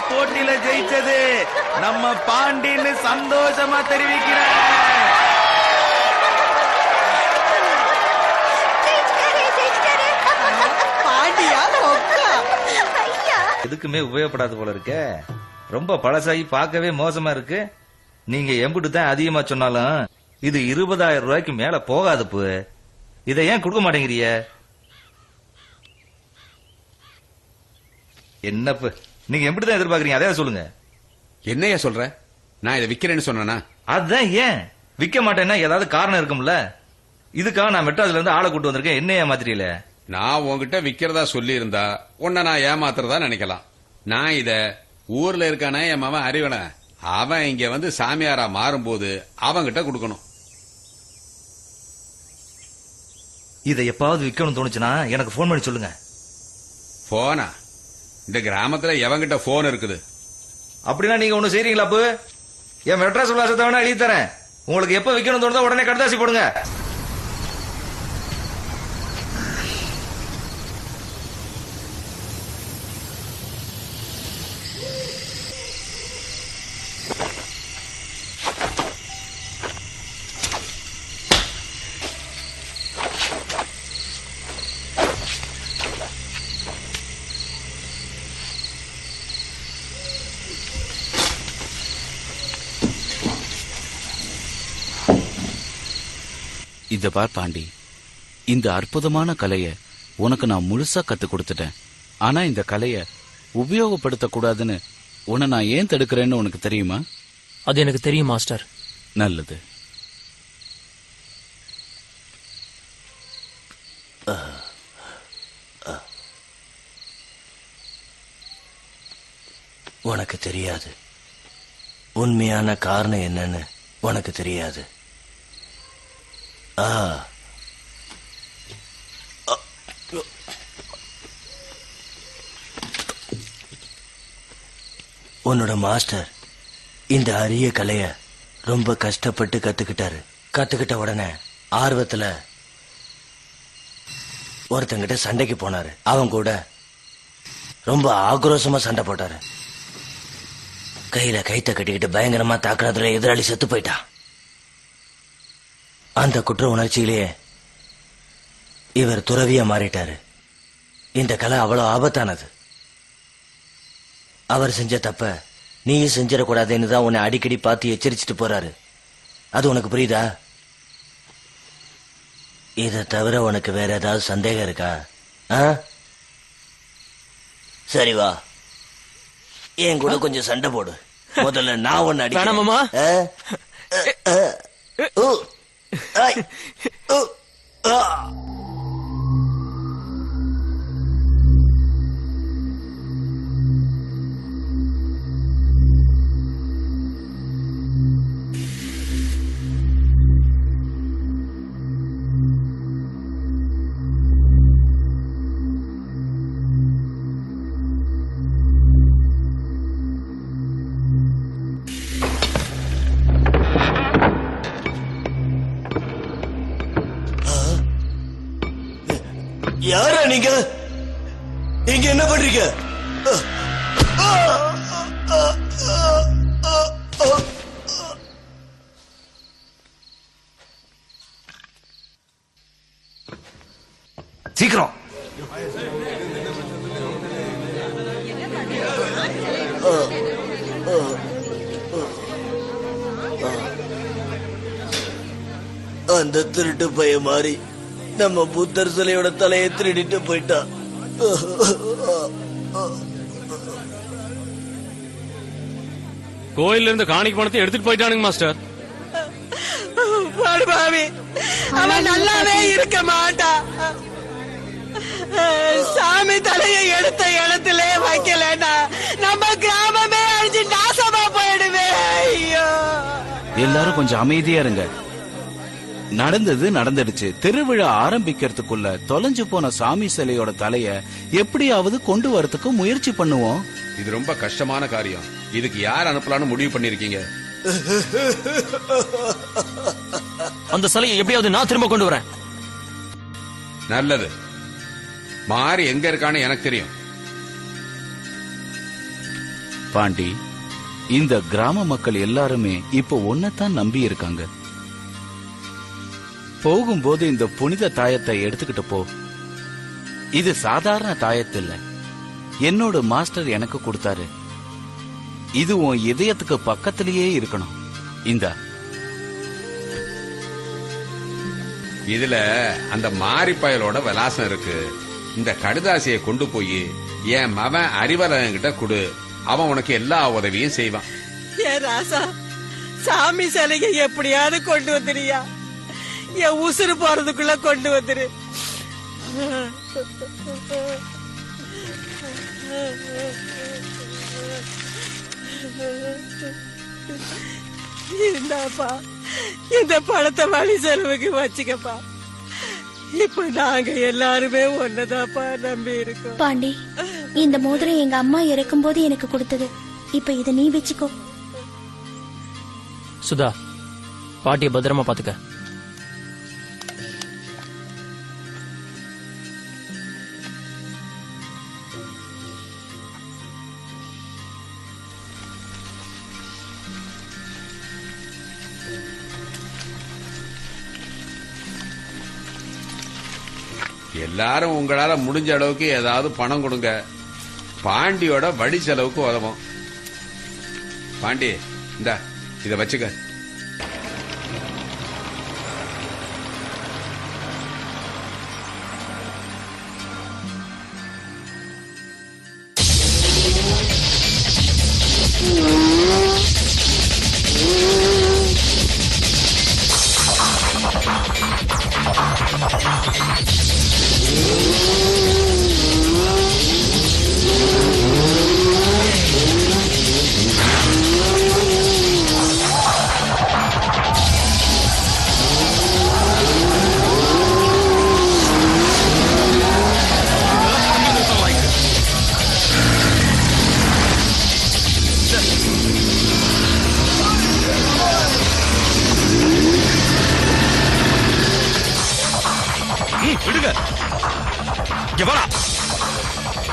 போட்டியில ஜெயிச்சது நம்ம பாண்டின்னு சந்தோஷமா தெரிவிக்கிறேன். எதுக்குமே உபயோகப்படாது போல இருக்க. ரொம்ப பழசாகி பார்க்கவே மோசமா இருக்கு. நீங்க எம்புட்டு தான் அதிகமா சொன்னாலும் இது 20,000 ரூபாய்க்கு மேல போகாது. இதை ஏன் கொடுக்க மாட்டேங்கிறிய? என்னப்பு நீங்க எப்படிதான் எதிர்பார்க்கறீங்க? அதே சொல்லுங்க. என்னையா சொல்ற? நான் இதை விக்கிறேன்னு சொன்னா? அதுதான் ஏன் விக்க மாட்டேன்னா ஏதாவது காரணம் இருக்கும்ல. இதுக்காக நான் மெட்ராஸ்ல இருந்து ஆளை கூட்டு வந்திருக்கேன். என்ன ஏமாத்திரியல? நான் உங்ககிட்ட விக்கிறதா சொல்லி இருந்தா உன்னை நான் ஏமாத்துறதா நினைக்கலாம். நான் இத ஊர்ல இருக்கானே என் மவன் அறிவன, அவன் இங்க வந்து சாமியாரா மாறும்போது அவன்கிட்ட கொடுக்கணும். இதை எப்பாவது விக்கணும்னு தோணுச்சுன்னா எனக்கு போன் பண்ணி சொல்லுங்க. போனா? இந்த கிராமத்துல எவங்கிட்ட போன் இருக்குது? அப்படின்னா நீங்க ஒண்ணு செய்றீங்களா? என் மெட்ராஸ் உல்லாசத்தை வேணா எழுதி தரேன். உங்களுக்கு எப்ப விக்கணும் தோணுதோ உடனே கடுதாசி போடுங்க. இத பார் பாண்டி, இந்த அற்புதமான கலைய உனக்கு நான் முழுசா கத்து கொடுத்துட்டேன். ஆனா இந்த கலைய உபயோகப்படுத்த கூடாதுன்னு உன்னை நான் ஏன் தடுக்கிறேன்னு உனக்கு தெரியுமா? அது எனக்கு தெரியும் மாஸ்டர். நல்லது. உனக்கு தெரியாது. உண்மையான காரணம் என்னன்னு உனக்கு தெரியாது. உன்னோட மாஸ்டர் இந்த அரிய கலைய ரொம்ப கஷ்டப்பட்டு கத்துக்கிட்டாரு. கத்துக்கிட்ட உடனே ஆர்வத்துல ஒருத்தங்கிட்ட சண்டைக்கு போனாரு. அவன் கூட ரொம்ப ஆக்ரோஷமா சண்டை போட்டாரு. கையில கைத்த கட்டிக்கிட்டு பயங்கரமா தாக்குறதுல எதிராளி செத்து போயிட்டான். அந்த குற்ற உணர்ச்சியிலேயே இவர் துறவியா மாறிட்டாரு. இந்த கலை அவ்வளவு ஆபத்தானது. அவர் செஞ்ச தப்ப நீயும் செஞ்சிடக்கூடாதுன்னு தான் உன்னை அடிக்கடி பார்த்து எச்சரிச்சுட்டு போறாரு. அது உனக்கு புரியுதா? இதை தவிர உனக்கு வேற ஏதாவது சந்தேகம் இருக்கா? சரி வா, என் கூட கொஞ்சம் சண்டை போடு. முதல்ல நான் ஒன்னு அடிக்கிறேன். யாரா நீங்க? இங்க என்ன பண்றீங்க? சீக்கிரம். அந்த திருட்டு பைய மாதிரி நம்ம புத்தர் சிலையோட தலையை திருடிட்டு போயிட்டான். கோயில்ல இருந்து காணிக்கு பணத்தை எடுத்துட்டு போயிட்டானுங்க மாஸ்டர். அவன் நல்லாவே இருக்க மாட்டான். சாமி தலையை எடுத்த இடத்துல வைக்கலன்னா நம்ம கிராமமே அழிஞ்சு நாசமா போயிடுவே. ஐயோ, எல்லாரும் கொஞ்சம் அமைதியா இருங்க. நடந்தது நடந்துடுச்சு. திருவிழா ஆரம்பிக்கிறதுக்குள்ள தொலைஞ்சு போன சாமி சிலையோட தலைய எப்படியாவது கொண்டு வரதுக்கு முயற்சி பண்ணுவோம். இது ரொம்ப கஷ்டமான காரியம். இதுக்கு யார் அனுப்பலான்னு முடிவு பண்ணிருக்கீங்க? அந்த சிலையை எப்படியாவது நான் திரும்ப கொண்டு வரேன். நல்லது. மாறி எங்க இருக்கான்னு எனக்கு தெரியும். பாண்டி, இந்த கிராம மக்கள் எல்லாருமே இப்ப ஒன்னதான் நம்பி இருக்காங்க. போகும்போது இந்த புனித தாயத்தை எடுத்துக்கிட்டு போ. இது சாதாரண தாயத்தில்ல, என்னோட மாஸ்டர் எனக்கு கொடுத்தாரு. இது உன் இதயத்துக்கு பக்கத்திலேயே இருக்கணும். இந்த இதுல அந்த மாரிப்பயலோட விலாசம் இருக்கு. இந்த கடுதாசியை கொண்டு போய் என் மவன் அறிவரன் கிட்ட கொடு. அவன் உனக்கு எல்லா உதவியும் செய்வான். ஏ ராசா, சாமி சிலையை எப்படியாவது கொண்டு வந்துறியா? என் உசுறு போறதுக்குள்ள கொண்டு வந்துரு. இந்தாப்பா, இந்த பணத்தை வழி செலவுக்கு வச்சுக்கப்பா. இப்ப நாங்க எல்லாருமே ஒன்னதாப்பா நம்பி இருக்கோம். பாண்டி, இந்த மோதிரம் எங்க அம்மா இறக்கும்போது எனக்கு கொடுத்தது. இப்ப இத நீ வச்சுக்கோ. சுதா, பாட்டிய பத்திரமா பாத்துக்க. எல்லாரும் உங்களால முடிஞ்ச அளவுக்கு ஏதாவது பணம் கொடுங்க. பாண்டியோட வழி செலவுக்கு உதவும். பாண்டி, இந்த இத வச்சுக்க.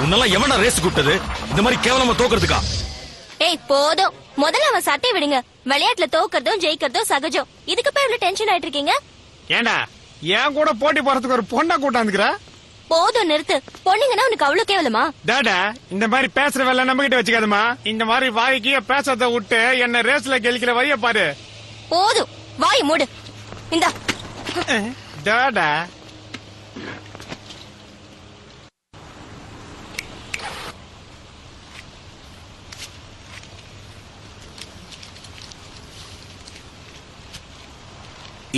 உன்னெல்லாம் எவனா ரேஸ் கூப்பிட்டது? இந்த மாதிரி கேவலமா தோக்குறதுக்கா? ஏய் போதும், முதல்ல அவன் சட்டை விடுங்க. விளையாட்டுல தோக்கறதும் ஜெயிக்கிறதும் சகஜம். இதுக்கு போய் இவ்வளவு டென்ஷன் ஆயிட்டு இருக்கீங்க? ஏண்டா என் கூட போட்டி போறதுக்கு ஒரு பொண்ணை கூட்டாந்துக்கிற? போதும் நிறுத்து. பொண்ணுங்கன்னா உனக்கு அவ்வளவு கேவலமா? டாடா, இந்த மாதிரி பேசுற வேலை நம்ம கிட்ட வச்சுக்காதமா. இந்த மாதிரி வாய்க்கு பேசறத விட்டு என்ன ரேஸ்ல கெளிக்கிற வழிய பாரு. போதும், வாய் மூடு. இந்தா டாடா,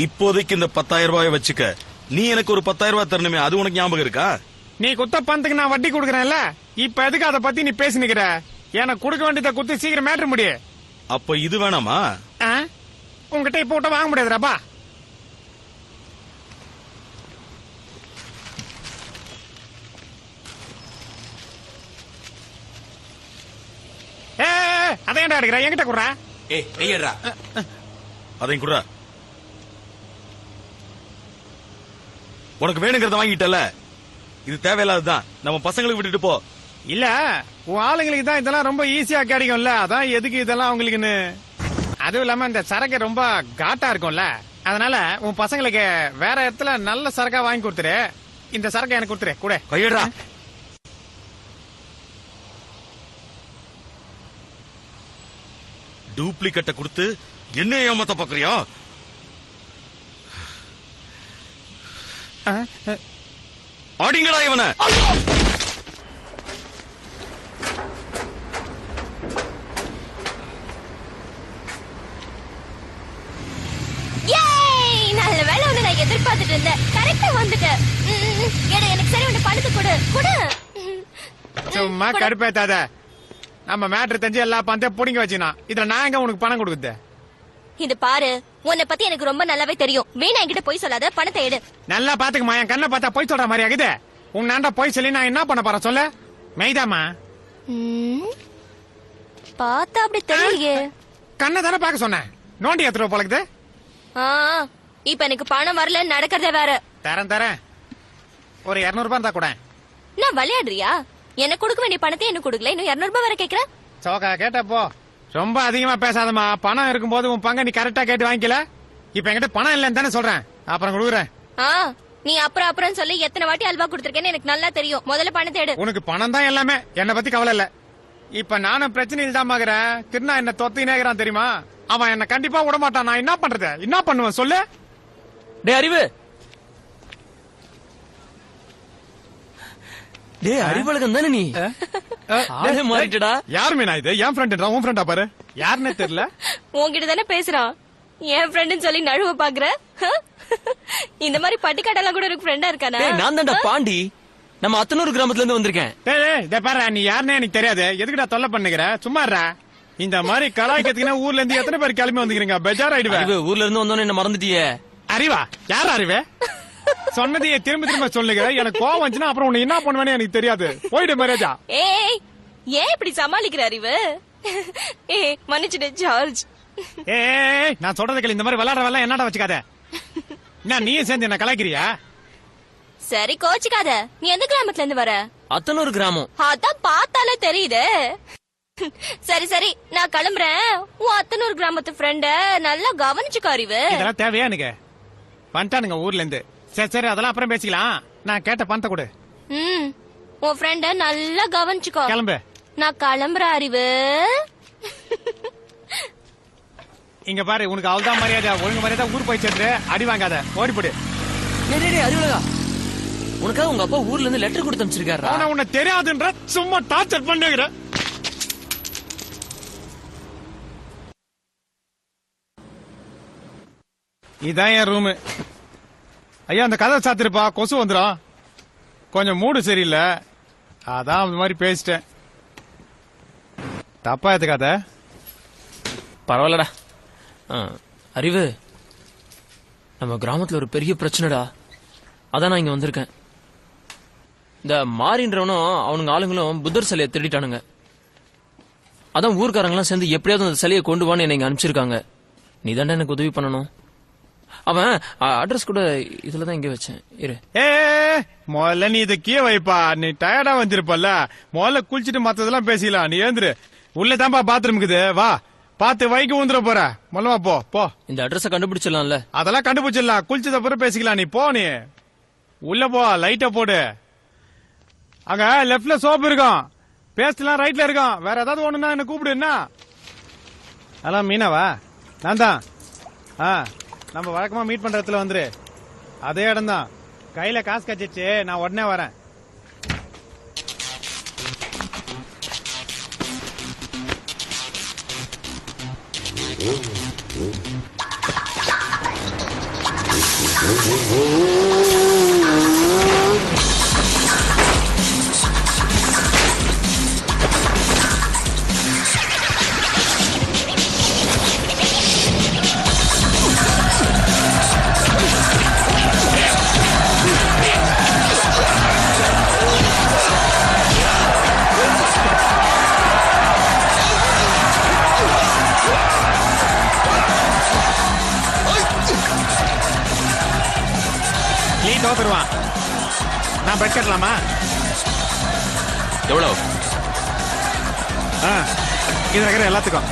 இப்போதைக்கு இந்த 10,000 ரூபாய் வச்சுக்க. நீ எனக்கு ஒரு 10,000 ரூபாய் தரணுமே, அது உனக்கு ஞாபகம் இருக்கா? நீ குத்த பணத்துக்கு நான் வட்டி கொடுக்கறேன்ல, இப்ப எதுக்கு அத பத்தி நீ பேசி நிக்கிற? எனக்கு கொடுக்க வேண்டியதை குத்தி சீக்கிரம் மேட்ரு முடிய. அப்ப இது வேணாமா? உங்ககிட்ட இப்ப விட்ட வாங்க முடியாதுராப்பா. அதையண்டா எடுக்கிற, என்கிட்ட குடுறா. அதையும் குடுறா. உனக்கு வேணுங்கிறத வாங்கிட்டல, இது தேவையில்லாததுதான். நம்ம பசங்களுக்கு விட்டுட்டு போ. இல்ல, உன் ஆளுங்களுக்கு தான் இதெல்லாம் ரொம்ப ஈஸியா கிடைக்கும்ல, அதான் எதுக்கு இதெல்லாம் அவங்களுக்குன்னு. அதுவும் இல்லாம இந்த சரக்கு ரொம்ப காட்டா இருக்கும்ல, அதனால உன் பசங்களுக்கு வேற இடத்துல நல்ல சரக்கா வாங்கி கொடுத்துரு. இந்த சரக்கை எனக்கு கொடுத்துரு. கூட கையடா. டூப்ளிகேட்டை கொடுத்து என்ன ஏமாத்த பாக்குறியா? ஆடிங்கடா இவனை. நல்ல வேலை ஒண்ணு நான் எதிர்பார்த்துட்டு இருந்தேன். கரெக்டா வந்துட்டேன். எனக்கு சரி ஒண்ணு பணத்தை கொடு. கொடு. சும்மா கடுப்பேத்தாத. நம்ம மேட்ரு தெரிஞ்சு எல்லா பணத்தையும் புடிங்க வச்சுனா இதுல நான் எங்க உனக்கு பணம் கொடுக்குது? இது பாரு, உன்னை பத்தி எனக்கு ரொம்ப நல்லாவே தெரியும். வீணா என்கிட்ட போய் சொல்லாத, பணத்தை எடு. நல்லா பாத்துக்குமா, என் கண்ணை பார்த்தா போய் சொல்ற மாதிரி ஆகுது. உன் நான்டா போய் சொல்லி நான் என்ன பண்ண போறேன் சொல்லு? மெய்தாமா பார்த்தா அப்படி தெரியலையே. கண்ணை தானே பாக்க சொன்னேன், நோண்டி எத்தனை பழகுது. இப்ப எனக்கு பணம் வரல, நடக்கிறதே வேற. தரேன் ஒரு 200 ரூபாய் இருந்தா கூட. நான் விளையாடுறியா? எனக்கு கொடுக்க வேண்டிய பணத்தை என்ன கொடுக்கல, இன்னும் 200 ரூபாய் வர கேக்குற? சோக்கா கேட்டப்போ ரொம்ப அதிகமா பேசாதம்மா. பணம் இருக்கும்போது உன் பங்க நீ கரெக்டா கேட்டு வாங்கிக்கல. இப்ப என்கிட்ட பணம் இல்லன்னு தானே சொல்றேன். அப்புறம் கொடுக்குறேன். நீ அப்புறம் சொல்லி எத்தனை வாட்டி அல்வா கொடுத்திருக்கேன்னு எனக்கு நல்லா தெரியும். முதல்ல பணத்தை எடு. உனக்கு பணம் தான் எல்லாமே, என்ன பத்தி கவலை இல்ல. இப்ப நானும் பிரச்சனையில் தான் மாகிறேன். திருநா என்ன தொத்தினேகிறான் தெரியுமா? அவன் என்ன கண்டிப்பா விட மாட்டான். நான் என்ன பண்றது? என்ன பண்ணுவேன் சொல்லு? டே அறிவு, டே அறிவழகன் தானே நீ? ஆளே மாறிட்டடா. யார் மீனா இது? என் ஃப்ரெண்ட், உன் ஃப்ரெண்டா பாரு. யாருன்னே தெரியல. உன்கிட்ட தானே பேசுறான். என் ஃப்ரெண்ட்னு சொல்லி நழுவ பாக்குற. இந்த மாதிரி பட்டிக்காடெல்லாம் கூட எனக்கு ஃப்ரெண்டா இருக்கானா? நான் தான்டா பாண்டி. நம்ம அத்தனூர் கிராமத்துல இருந்து வந்திருக்கேன். பாரு, நீ யாருன்னே எனக்கு தெரியாது. எதுக்குடா தொல்லை பண்ணுகிற? சும்மாறா. இந்த மாதிரி கலாய்க்கிறதுக்குன்னா ஊர்ல இருந்து எத்தனை பேர் கிளம்பி வந்துக்கிறீங்க? பெஜார் ஆயிடுவேன். ஊர்ல இருந்து வந்தோன்னு என்ன மறந்துட்டியே? அறிவா? யார் அறிவே? சொன்னதையே திரும்ப திரும்ப சொல்லுங்க. எனக்கு கோவம் வந்துச்சுன்னா அப்புறம் உன்னை என்ன பண்ணுவேன்னு எனக்கு தெரியாது. போயிடு மரேஜா. ஏய், ஏன் இப்படி சமாளிக்கிற அறிவு? மன்னிச்சுடு ஜார்ஜ். ஏய், நான் சொல்றதுக்கு இந்த மாதிரி விளையாடுறவெல்லாம் என்னடா வச்சுக்காத. நான் நீயும் சேர்ந்து என்ன கலாய்க்கிறியா? சரி, கோச்சிக்காத. நீ எந்த கிராமத்துல இருந்து வர? அத்தனூர் கிராமம். அதான் பார்த்தாலே தெரியுது. சரி சரி, நான் கிளம்புறேன். உன் அத்தனூர் கிராமத்து ஃப்ரெண்ட நல்லா கவனிச்சுக்கோ அறிவு. இதெல்லாம் தேவையா எனக்கு? வந்துட்டானுங்க ஊர்ல இருந்து. சரி சரி, அதெல்லாம் அப்புறம் பேசிக்கலாம். நான் கேட்ட பணத்தை கொடு. உன் ஃப்ரெண்ட நல்லா கவனிச்சுக்கோ. கிளம்பு. நான் கிளம்புறேன் அறிவு. இங்க பாரு, உனக்கு அவள்தான் மரியாதை. ஒழுங்கு மரியாதை ஊர் போய் சேர்ந்து அடி வாங்காத. ஓடி போடு. அறிவுலகா, உனக்காக உங்க அப்பா ஊர்ல இருந்து லெட்டர் கொடுத்து அனுப்பிச்சிருக்காரு. ஆனா உன்னை தெரியாதுன்ற சும்மா டார்ச்சர் பண்ணுகிற. இதான் என் ரூமு. ஐயா, அந்த கதை சாத்திருப்பா, கொசு வந்துடும். கொஞ்சம் மூடு சரியில்லை, அதான் அந்த மாதிரி பேசிட்டேன். தப்பா எடுத்துக்காத. பரவாயில்லடா. அறிவு, நம்ம கிராமத்துல ஒரு பெரிய பிரச்சனைடா. அதான் நான் இங்க வந்திருக்கேன். இந்த மாறின்றவனும் அவனுங்க ஆளுங்களும் புத்தர் சிலையை திருடிட்டானுங்க. அதான் ஊர்க்காரங்களாம் சேர்ந்து எப்படியாவது அந்த சிலையை கொண்டு வான்னு என்னை அனுப்பிச்சிருக்காங்க. நீ தானே எனக்கு உதவி பண்ணணும். அவன் அட்ரஸ் கூட இதுலதான் இங்க வச்சேன். இரு. முதல்ல நீ இதை கீழே வைப்பா. நீ டயர்டா வந்திருப்பல்ல, முதல்ல குளிச்சுட்டு மத்ததெல்லாம் பேசிக்கலாம். நீ ஏந்திரு. உள்ள தான்ப்பா பாத்ரூம் இருக்குது. வா, பாத்து வைக்க வந்துட போற. மல்லவா போ போ. இந்த அட்ரஸ கண்டுபிடிச்சிடலாம்ல? அதெல்லாம் கண்டுபிடிச்சிடலாம். குளிச்சத அப்புறம் பேசிக்கலாம். நீ போ. நீ உள்ள போ. லைட்ட போடு. அங்க லெப்ட்ல சோப்பு இருக்கும், பேஸ்ட்லாம் ரைட்ல இருக்கும். வேற ஏதாவது ஒண்ணுன்னா என்ன கூப்பிடு. என்ன அதான் மீனாவா? நான் தான். நம்ம வழக்கமா மீட் பண்ற இடத்துல வந்துரு. அதே இடம் தான். கையில காசு கச்சிச்சு, நான் உடனே வரேன். தோத்துருவான். நான் பெட் கட்டலாமா? எவ்வளவு? இது இருக்கிற எல்லாத்துக்கும்.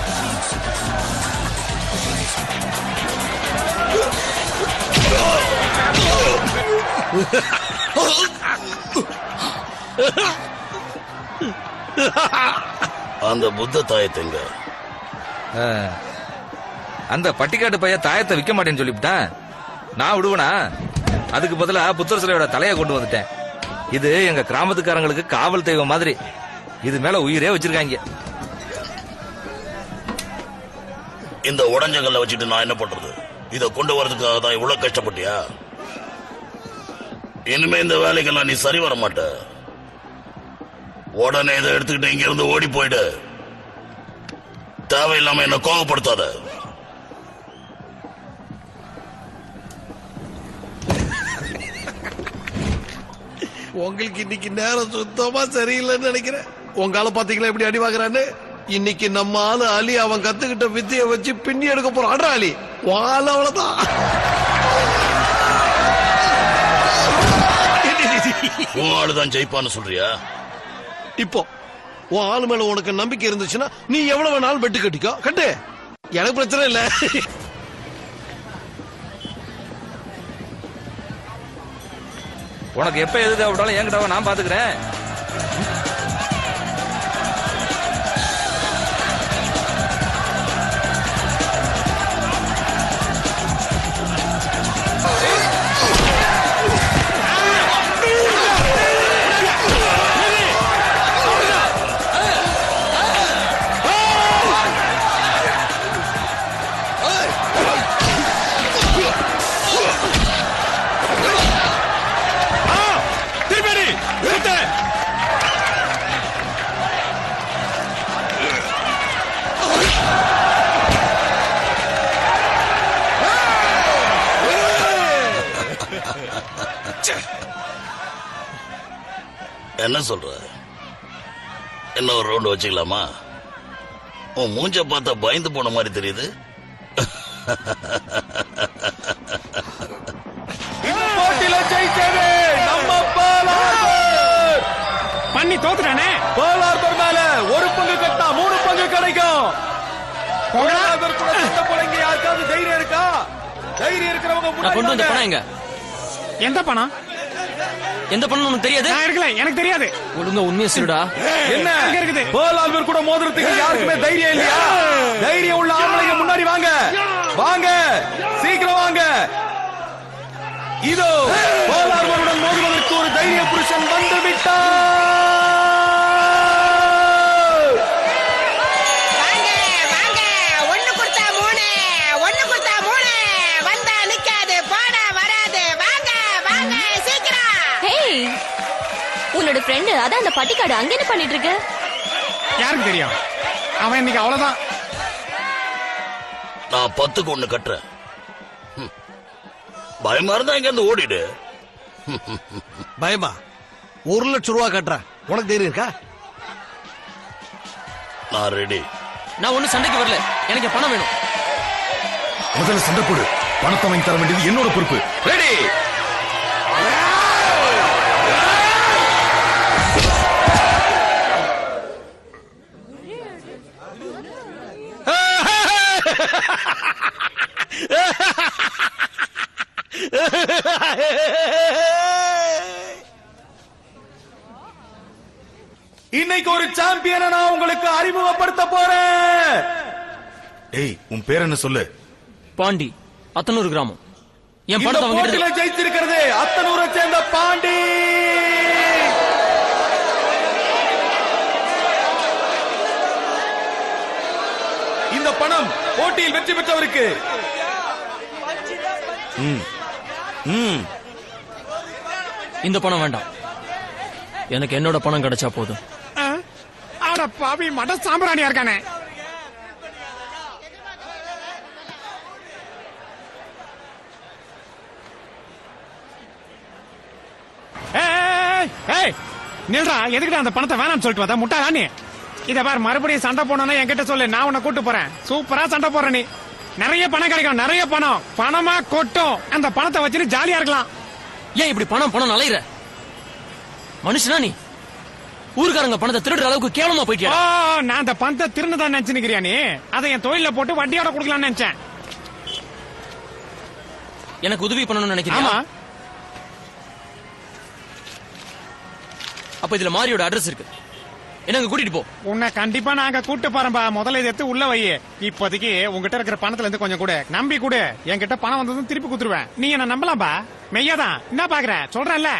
அந்த புத்த தாயத்தைங்க. அந்த பட்டிக்காட்டு பையன் தாயத்தை விற்க மாட்டேன்னு சொல்லிவிட்டான். நான் விடுவனா? அதுக்கு பதிலா புத்தர் சிலையோட தலையை கொண்டு வந்துட்டேன். இது எங்க கிராமத்துக்காரங்களுக்கு காவல் தெய்வம் மாதிரி. இது மேல உயிரே வச்சிருக்காங்க. இந்த உடஞ்சங்கல்ல வச்சுட்டு நான் என்ன பண்றது? இத கொண்டு வரதுக்காக தான் இவ்வளவு கஷ்டப்பட்டியா? இனிமே இந்த வேலைக்கெல்லாம் நீ சரி வர மாட்ட. உடனே இதை எடுத்துக்கிட்டு இங்க இருந்து ஓடி போயிடு. தேவையில்லாம என்ன கோவப்படுத்தாத. உங்களுக்கு இன்னைக்கு நேரம் சுத்தமா சரியில்லைன்னு நினைக்கிறேன். உங்கால பாத்தீங்களா எப்படி அடி வாங்குறான்னு? இன்னைக்கு நம்ம ஆளு அலி அவன் கத்துக்கிட்ட வித்திய வச்சு பின்னி எடுக்க போறான். அலி வாழ அவ்வளவுதான். உன் ஆளுதான் ஜெயிப்பான்னு சொல்றியா? இப்போ உன் ஆளு மேல உனக்கு நம்பிக்கை இருந்துச்சுன்னா நீ எவ்வளவு வேணாலும் பெட்டு கட்டிக்கோ, கட்டு. எனக்கு பிரச்சனை இல்ல. உனக்கு எப்ப எது தேவைப்பட்டாலும் என்கிட்ட நான் பாத்துக்கிறேன். என்ன சொல்ற? என்ன ஒரு ரவுண்ட் வச்சுக்கலாமா? உன் மூஞ்ச பார்த்தா பயந்து போன மாதிரி தெரியுது. போட்டியில ஜெயிச்சது நம்ம பாலார்பர். பண்ணி தோத்துட்டானே. பாலார்பர் மேல ஒரு பங்கு கட்டா 3 பங்கு கிடைக்கும். பாலார்பர் கூட சண்டை போடுங்க. யாருக்காவது தைரியம் இருக்கா? தைரியம் இருக்கிறவங்க நான் கொண்டு வந்த பணம் எங்க? எந்த பணம்? எந்த பணம் உனக்கு தெரியாது? நான் இருக்கல, எனக்கு தெரியாது. ஒழுங்கா உண்மையை சொல்லுடா. என்ன இருக்குது? பாலார்பர் கூட மோதிரத்துக்கு யாருக்குமே தைரியம் இல்லையா? தைரியம் உள்ள ஆம்பளைங்க முன்னாடி வாங்க, வாங்க, சீக்கிரம் வாங்க. இதோ பாலார்பருடன் மோதுவதற்கு ஒரு தைரிய புருஷன் வந்து விட்டார். உன்னோட ஃப்ரெண்டு அதான் அந்த பட்டிக்காடு அங்க என்ன பண்ணிட்டு இருக்க? யாருக்கு தெரியும்? அவன் இன்னைக்கு அவ்வளவுதான். நான் 10க்கு 1 கட்டுறேன். பயமா இருந்தா இங்க இருந்து ஓடிடு. பயமா? 1 லட்சம் ரூபாய் கட்டுறேன். உனக்கு தைரியம் இருக்கா? நான் ரெடி. நான் ஒண்ணு சண்டைக்கு வரல, எனக்கு பணம் வேணும். முதல்ல சண்டை போடு. பணத்தை வாங்கி தர வேண்டியது என்னோட பொறுப்பு. ரெடி. இன்னைக்கு ஒரு சாம்பியனை நான் உங்களுக்கு அறிமுகப்படுத்த போறேன். ஏய், உன் பேர் என்ன சொல்லு? பாண்டி, அத்தனூர் கிராமம். என் இந்த பணத்தை போட்டியில வாங்கிட்டு ஜெயிச்சிருக்கிறது அத்தனூரை சேர்ந்த பாண்டி. இந்த பணம் போட்டியில் வெற்றி பெற்றவருக்கு. இந்த பணம் வேண்டாம், எனக்கு என்னோட பணம் கிடைச்சா போதும். ஆட பாவி, மட சாம்பிராணியா இருக்கானே. நில்றா, எதுக்குடா அந்த பணத்தை வேணாம்னு சொல்லிட்டு வந்தா முட்டாளா நீ? இத பாரு, மறுபடியும் சண்டை போனோம்னா என்கிட்ட சொல்லு, நான் உன்னை கூட்டு போறேன். சூப்பரா சண்டை போடுற நீ. நிறைய பணம் கிடைக்கும், நிறைய பணம், பணமா கொட்டும். அந்த பணத்தை வச்சுட்டு ஜாலியா இருக்கலாம். ஏன் இப்படி பணம் பணம் அலையிற மனுஷனா நீ? ஊருக்காரங்க பணத்தை திருடுற அளவுக்கு கேவலமா போயிட்டியா? நான் அந்த பணத்தை திருநதான் நினைச்சுக்கிறியா நீ? அதை என் தொழில போட்டு வட்டியோட கொடுக்கலாம்னு நினைச்சேன். எனக்கு உதவி பண்ணணும்னு நினைக்கிறேன். அப்ப இதுல மாரியோட அட்ரஸ் இருக்கு, என்ன கூட்டிட்டு போ. உன்னை கண்டிப்பா நாங்க கூட்டு போறோம்பா. முதல்ல இதை எடுத்து உள்ள வை. இப்போதைக்கு உங்ககிட்ட இருக்கிற பணத்துல இருந்து கொஞ்சம் கூட நம்பி கொடு. என்கிட்ட பணம் வந்ததும் திருப்பி குடுத்துருவேன். நீ என்ன நம்பலாம்பா. மெய்யாதான். என்ன பாக்குற? சொல்றேன்ல.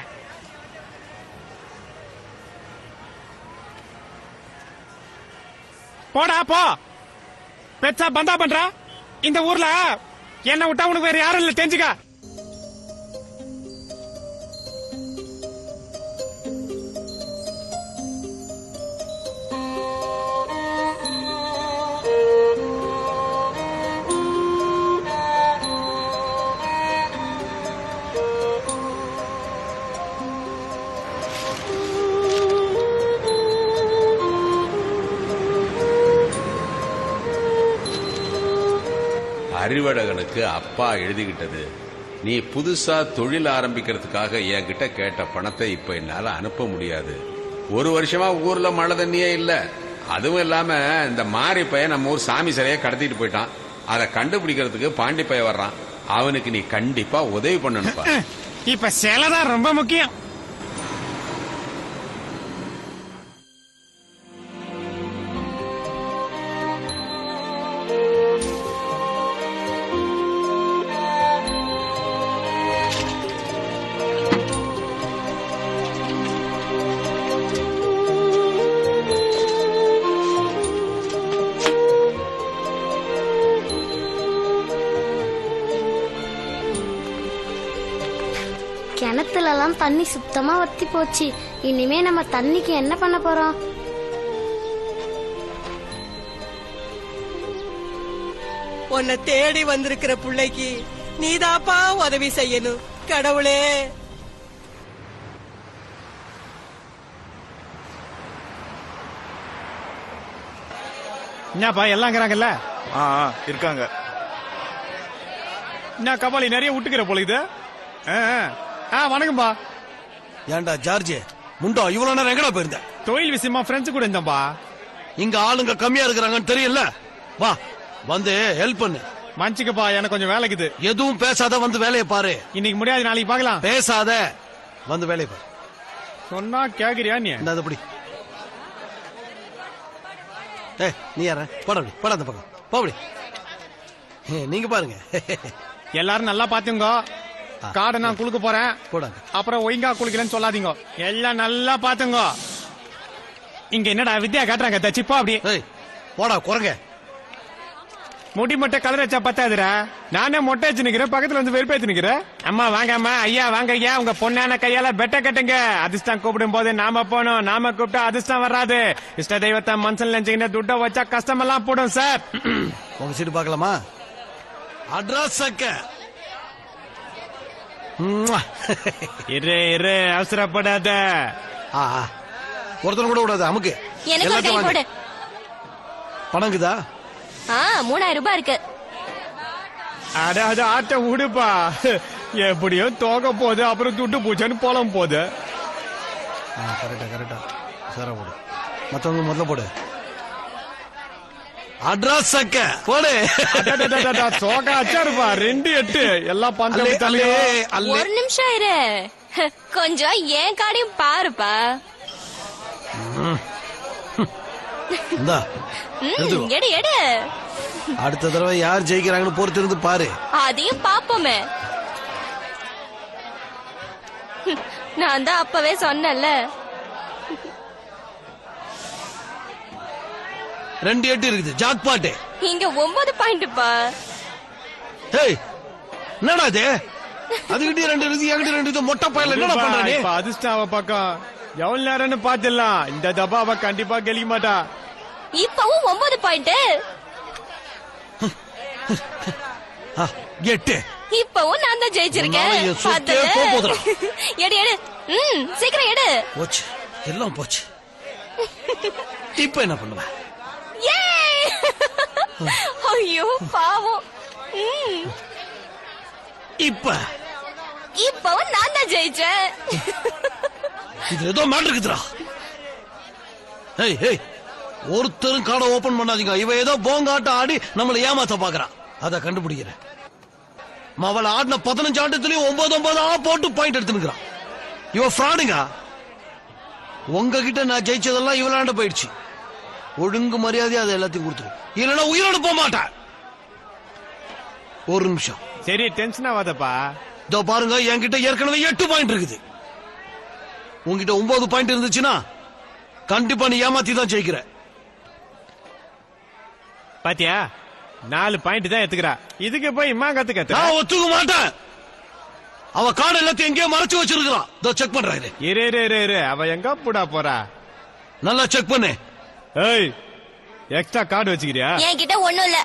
போடா போ. பெச்சா பந்தா பண்ற இந்த ஊர்ல. என்ன விட்டா உனக்கு வேற யாரும் இல்ல, தெரிஞ்சுக்க. அறிவழகனுக்கு அப்பா எழுதிக்கிட்டது. நீ புதுசா தொழில் ஆரம்பிக்கிறதுக்காக என்கிட்ட கேட்ட பணத்தை இப்ப என்னால அனுப்ப முடியாது. ஒரு வருஷமா ஊர்ல மழை தண்ணியே இல்ல. அதுவும் இல்லாம இந்த மாரி பையன் நம்ம ஊர் சாமி சிலையை கடத்திட்டு போயிட்டான். அதை கண்டுபிடிக்கிறதுக்கு பாண்டி பையன் வர்றான். அவனுக்கு நீ கண்டிப்பா உதவி பண்ணணும்பா. இப்ப சிலைதான் ரொம்ப முக்கியம். கிணத்துலலாம் தண்ணி சுத்தமா வத்தி போச்சு. இனிமே நம்ம தண்ணிக்கு என்ன பண்ண போறோம்? உன்னை தேடி வந்திருக்கிற பிள்ளைக்கு நீதாப்பா உதவி செய்யணும். கடவுளே, என்னப்பா எல்லாம் இருக்கிறாங்கல்ல? இருக்காங்க. என்ன கபாலி நிறைய விட்டுக்கிற போல இது. வணக்கம்பா. ஏன்டா ஜார்ஜ் முண்டோ இவ்வளவு நேரம் எங்கடா போயிருந்த? தொழில் விஷயமா ஃப்ரெண்ட்ஸ் கூட இருந்தப்பா. இங்க ஆளுங்க கம்மியா இருக்கிறாங்கன்னு தெரியல. வா வந்து ஹெல்ப் பண்ணு. மன்னிச்சுக்கப்பா, எனக்கு கொஞ்சம் வேலைக்குது. எதுவும் பேசாத, வந்து வேலையை பாரு. இன்னைக்கு முடியாது, நாளைக்கு பார்க்கலாம். பேசாத, வந்து வேலையை பாரு. சொன்னா கேக்குறியா நீ? அப்படி நீ யார போட போட அந்த பக்கம் போடி. நீங்க பாருங்க. எல்லாரும் நல்லா பாத்துங்க. காடை நான் குளுக்க போறேன். போடாங்க. அப்புறம் ஒழுங்கா குளிக்கலன்னு சொல்லாதீங்க. எல்லாம் நல்லா பாத்துங்க. இங்க என்னடா வித்யா காட்டுறாங்க, தச்சிப்பா அப்படி போடா குரங்க. முடி மொட்டை கலர் வச்சா பத்தாதுரா. நானே மொட்டை வச்சு நிக்கிறேன், பக்கத்துல வந்து வெறுப்பேத்து நிக்கிறேன். அம்மா வாங்க, அம்மா ஐயா வாங்க ஐயா, உங்க பொண்ணான கையால பெட்ட கட்டுங்க. அதிர்ஷ்டம் கூப்பிடும் போது நாம போனோம், நாம கூப்பிட்டா அதிர்ஷ்டம் வராது. இஷ்ட தெய்வத்தை மனசுல நினைச்சீங்கன்னா துட்ட வச்சா கஷ்டமெல்லாம் போடும் சார். உங்க சீட்டு பாக்கலாமா? அட்ரஸ் இரு இரு, அவசரப்படாத. ஒருத்தர் கூட விடாது. அமுக்கு பணங்குதா? 3000 ரூபாய் இருக்கு. அட ஆட்ட விடுப்பா. எப்படியும் தோக போகுது, அப்புறம் துட்டு பூச்சான்னு போலம் போகுது. கரெக்டா கரெக்டா. சார போடு. மத்தவங்க முதல்ல போடு. அட்ரஸ் போடு. சோகா அச்சாருப்பா. 2-8 எல்லாம் பஞ்சம். ஒரு நிமிஷம் இரு, கொஞ்சம் என் காடையும் பாருப்பா. எடு எடு. அடுத்த தடவை யார் ஜெயிக்கிறாங்கன்னு பொறுத்து இருந்து பாரு. அதையும் பாப்போமே. நான் தான் அப்பவே சொன்னல. 2-8 இருக்குது. ஜாக் பாட்டு. இங்க 9 பாயிண்ட்ப்பா. என்னடா இது? அதுகிட்ட 2 இருக்கு, என்கிட்ட 2 இருக்கு. மொட்டை பையல என்னடா பண்ற நீ? அதிர்ஷ்டாவ பக்கம் எவ்வளவு நேரம்னு பாத்துடலாம். இந்த தபாவ கண்டிப்பா கெளிக்க மாட்டா. இப்பவும் 9 பாயிண்ட். 8. இப்பவும் நான் தான் ஜெயிச்சிருக்கேன். எடு எடு, சீக்கிரம் எடு. போச்சு, எல்லாம் போச்சு. இப்ப என்ன பண்ணுவ? ஐயோ பாவம். இப்பவும் நான் தான் ஜெயிச்சேன். இது ஏதோ மேட்டர் இருக்குதுடா. ஒருத்தரும் கார்டை ஓபன் பண்ணாதீங்க. இவ ஏதோ போங்காட்டம் ஆடி நம்மளை ஏமாத்த பாக்குறான். அத கண்டுபிடிக்கிறேன். அவளை ஆடின 15 ஆட்டத்திலயும் 9 போட்டு பாயிண்ட் எடுத்துக்கிறான். இவ ஃப்ராடுங்க. உங்ககிட்ட நான் ஜெயிச்சதெல்லாம் இவளாண்ட போயிடுச்சு. ஒழுங்கு மரியாதையா அதை எல்லாத்தையும் கொடுத்துரு, இல்லைன்னா உயிரோடு போக மாட்டேன். ஒரு நிமிஷம். சரி, டென்ஷன் ஆகாதப்பா. இதோ பாருங்க, என்கிட்ட ஏற்கனவே 8 பாயிண்ட் இருக்குது. உங்ககிட்ட 9 பாயிண்ட் இருந்துச்சுன்னா கண்டிப்பா நீ ஏமாத்தி தான் ஜெயிக்கிற. பாத்தியா, 4 பாயிண்ட் தான் எடுத்துக்கிறா. இதுக்கு போய் இம்மா கத்துக்க. நான் ஒத்துக்க மாட்டேன். அவ கார்டு எல்லாத்தையும் எங்கேயோ மறைச்சு வச்சிருக்கான். இதோ செக் பண்றாரு. இரு, அவ எங்க போடா போறா? நல்லா செக் பண்ணு. எக்ஸ்ட்ரா கார்டு வச்சுக்கிறியா? என்கிட்ட ஒண்ணும் இல்ல.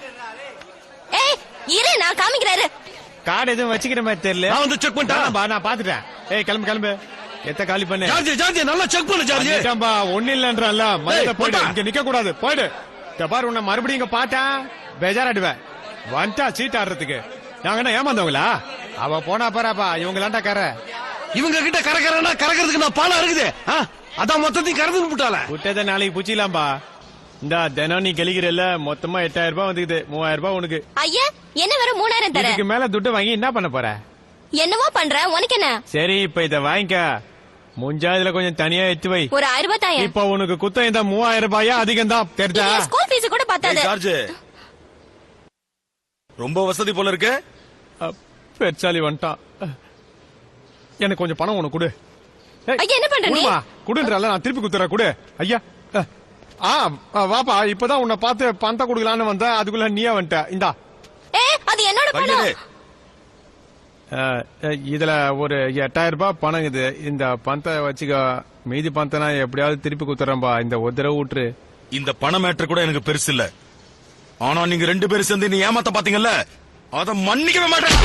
இரு, நான் காமிக்கிறாரு. கார்டு எதுவும் வச்சுக்கிற மாதிரி தெரியல. நான் வந்து செக் பண்ணிட்டேன். நான் பாத்துட்டேன். கிளம்பு. எத்த காலி பண்ணு. ஜார்ஜ் நல்லா செக் பண்ணு. ஜார்ஜ் ஒண்ணு இல்லன்றல. போயிடு, இங்க நிக்க கூடாது. போயிடு. பாரு, உன்னை மறுபடியும் இங்க பாத்தா பேஜாராடுவேன். வந்துட்டா சீட் ஆடுறதுக்கு. நாங்க என்ன ஏமாந்தவங்களா? அவ போனா பாராப்பா. இவங்களாண்டா கரை. இவங்க கிட்ட கரகரனா கரகிறதுக்கு நான் பாலா இருக்குது. அதான் மொத்தத்தையும் கறந்து விட்டால. விட்டதை நாளைக்கு புச்சிக்கலாம்பா. இந்த தினம் நீ கழிக்கிறல்ல, மொத்தமா 8000 ரூபாய் வந்துக்குது. 3000 ரூபாய் உனக்கு. ஐயா என்ன வர 3000 தர? இதுக்கு மேல துட்டு வாங்கி என்ன பண்ண போற? என்னவோ பண்ற, உனக்கு என்ன? சரி இப்ப இத வாங்கிக்க. முஞ்சா இதுல கொஞ்சம் தனியா எடுத்து வை. ஒரு 1000 ரூபாய் தாயா. இப்ப உனக்கு குத்தம் இந்த 3000 ரூபாயா அதிகம் தான் தெரிஞ்சா? ஸ்கூல் ஃபீஸ் கூட பத்தாது. ஜார்ஜ் ரொம்ப வசதி போல இருக்கு. பெருச்சாலி வந்துட்டான். எனக்கு கொஞ்சம் பணம் உனக்கு கொடு. ஐயா என்ன பண்ற நீ? குடுன்றல நான் திருப்பி குத்துறேன். கொடு ஐயா. வாப்பா, இப்பதான் உன்னை பார்த்து பணத்தை கொடுக்கலான்னு வந்த, அதுக்குள்ள நீயா வந்துட்ட. இந்தா. அது என்னோட பணம். இதுல ஒரு 8000 ரூபாய் பணம் இது. இந்த பணத்தை வச்சுக்க. மீதி பணத்தை நான் எப்படியாவது திருப்பி குத்துறேன்பா. இந்த ஒரு தடவை விட்டுரு. இந்த பண மேட்டர் கூட எனக்கு பெருசு இல்ல. ஆனா நீங்க 2 பேரும் சேர்ந்து நீ ஏமாத்த பாத்தீங்கல்ல, அத மன்னிக்கவே மாட்டேன்.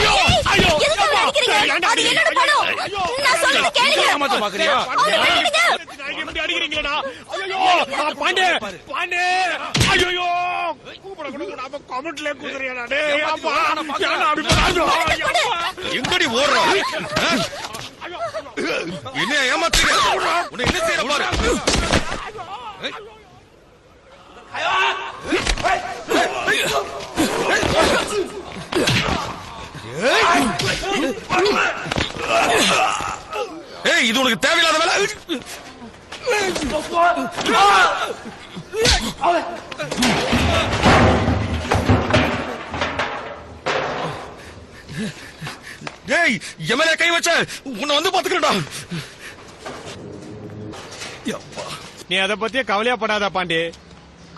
எங்கடி ஓடுற? என்ன ஏமாத்துறீங்க? உன்னை என்ன செய்யற பாரு. ஏய், இது உனக்கு தேவையில்லாத வேலை. ஏய், எம்எல்ஏ கை வச்ச உன்னை வந்து பாத்துக்கிறடா. நீ அதை பத்தியே கவலையா படாத பாண்டி.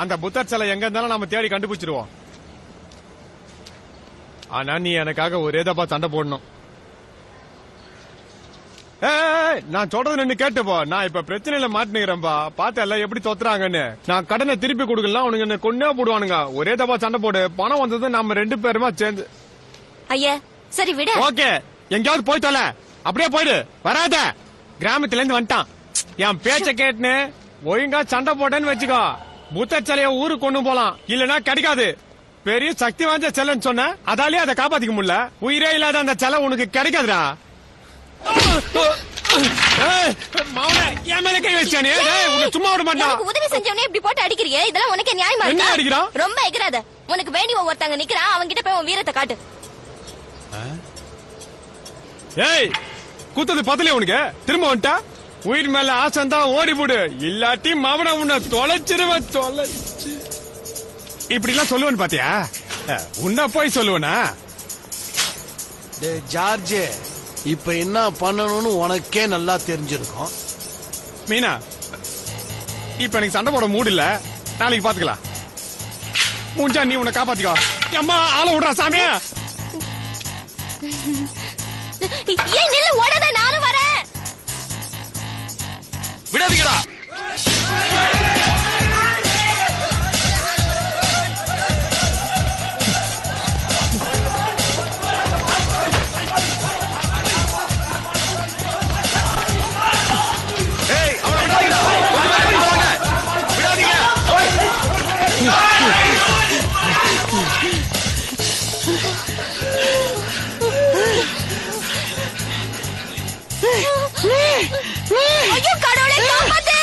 அந்த புத்தர் சிலை எங்க இருந்தாலும் நம்ம தேடி கண்டுபிடிச்சிருவோம். ஆனா நீ எனக்காக ஒரே தப்பா சண்டை போடணும். நான் சொல்றது நின்னு கேட்டுப்போ. நான் இப்ப பிரச்சனையில மாட்டினுக்கிறேன்பா. பார்த்தல எப்படி தொத்துறாங்கன்னு. நான் கடனை திருப்பி கொடுக்கலாம், உனக்கு என்ன கொன்னே போடுவானுங்க. ஒரே தப்பா சண்டை போடு. பணம் வந்தது நம்ம 2 பேருமா சேர்ந்து. ஐயா சரி விடு. ஓகே, எங்கயாவது போய்த்தல. அப்படியே போயிடு, வராத. கிராமத்துல இருந்து வந்துட்டான். என் பேச்ச கேட்டுன்னு ஒழுங்கா சண்டை போட்டேன்னு வச்சுக்கோ, புத்தர் சிலைய ஊருக்கு கொண்டு போலாம். இல்லனா கிடைக்காது. பெரிய சக்தி வாய்ந்த செல்லைன்னு சொன்ன, அதாலேயே அதை காப்பாத்திக்க முடியல. உயிரே இல்லாத அந்த செலை உனக்கு கிடைக்காதுடா. என் மேல கை வச்சானே, சும்மா விட மாட்டான். உதவி செஞ்சவனே இப்படி போட்டு அடிக்கிறியே, இதெல்லாம் உனக்கு நியாயமா என்ன அடிக்கிறான்? ரொம்ப எகிராத. உனக்கு வேண்டி ஒருத்தங்க நிக்கிறான், அவங்க கிட்ட போய் உன் வீரத்தை காட்டு. ஏய், கூத்தது பத்தலையே உனக்கு? திரும்ப வந்துட்டா? உயிர் மேல ஆசைந்தா ஓடி போடு, இல்லாட்டி மவன உன்னை தொலைச்சிருவ. தொலைச்சு இப்படி எல்லாம் சொல்லுவேன்னு பாத்தியா? உன்ன போய் சொல்லுவனா? ஜார்ஜ், இப்ப என்ன பண்ணணும்னு உனக்கே நல்லா தெரிஞ்சிருக்கும். மீனா, இப்ப எனக்கு சண்டை போட மூடு இல்ல. நாளைக்கு பாத்துக்கலாம். மூஞ்சா நீ உன்னை காப்பாத்திக்கோ. அம்மா ஆள விடுறா சாமியா. ஏன் நில்லு, ஓடாத, நானும் வரேன். விடாதீங்கடா. ஏய், அவனை விடாதீங்க. விடாதீங்க. ஐயோ கடவுளே, காப்பாத்து.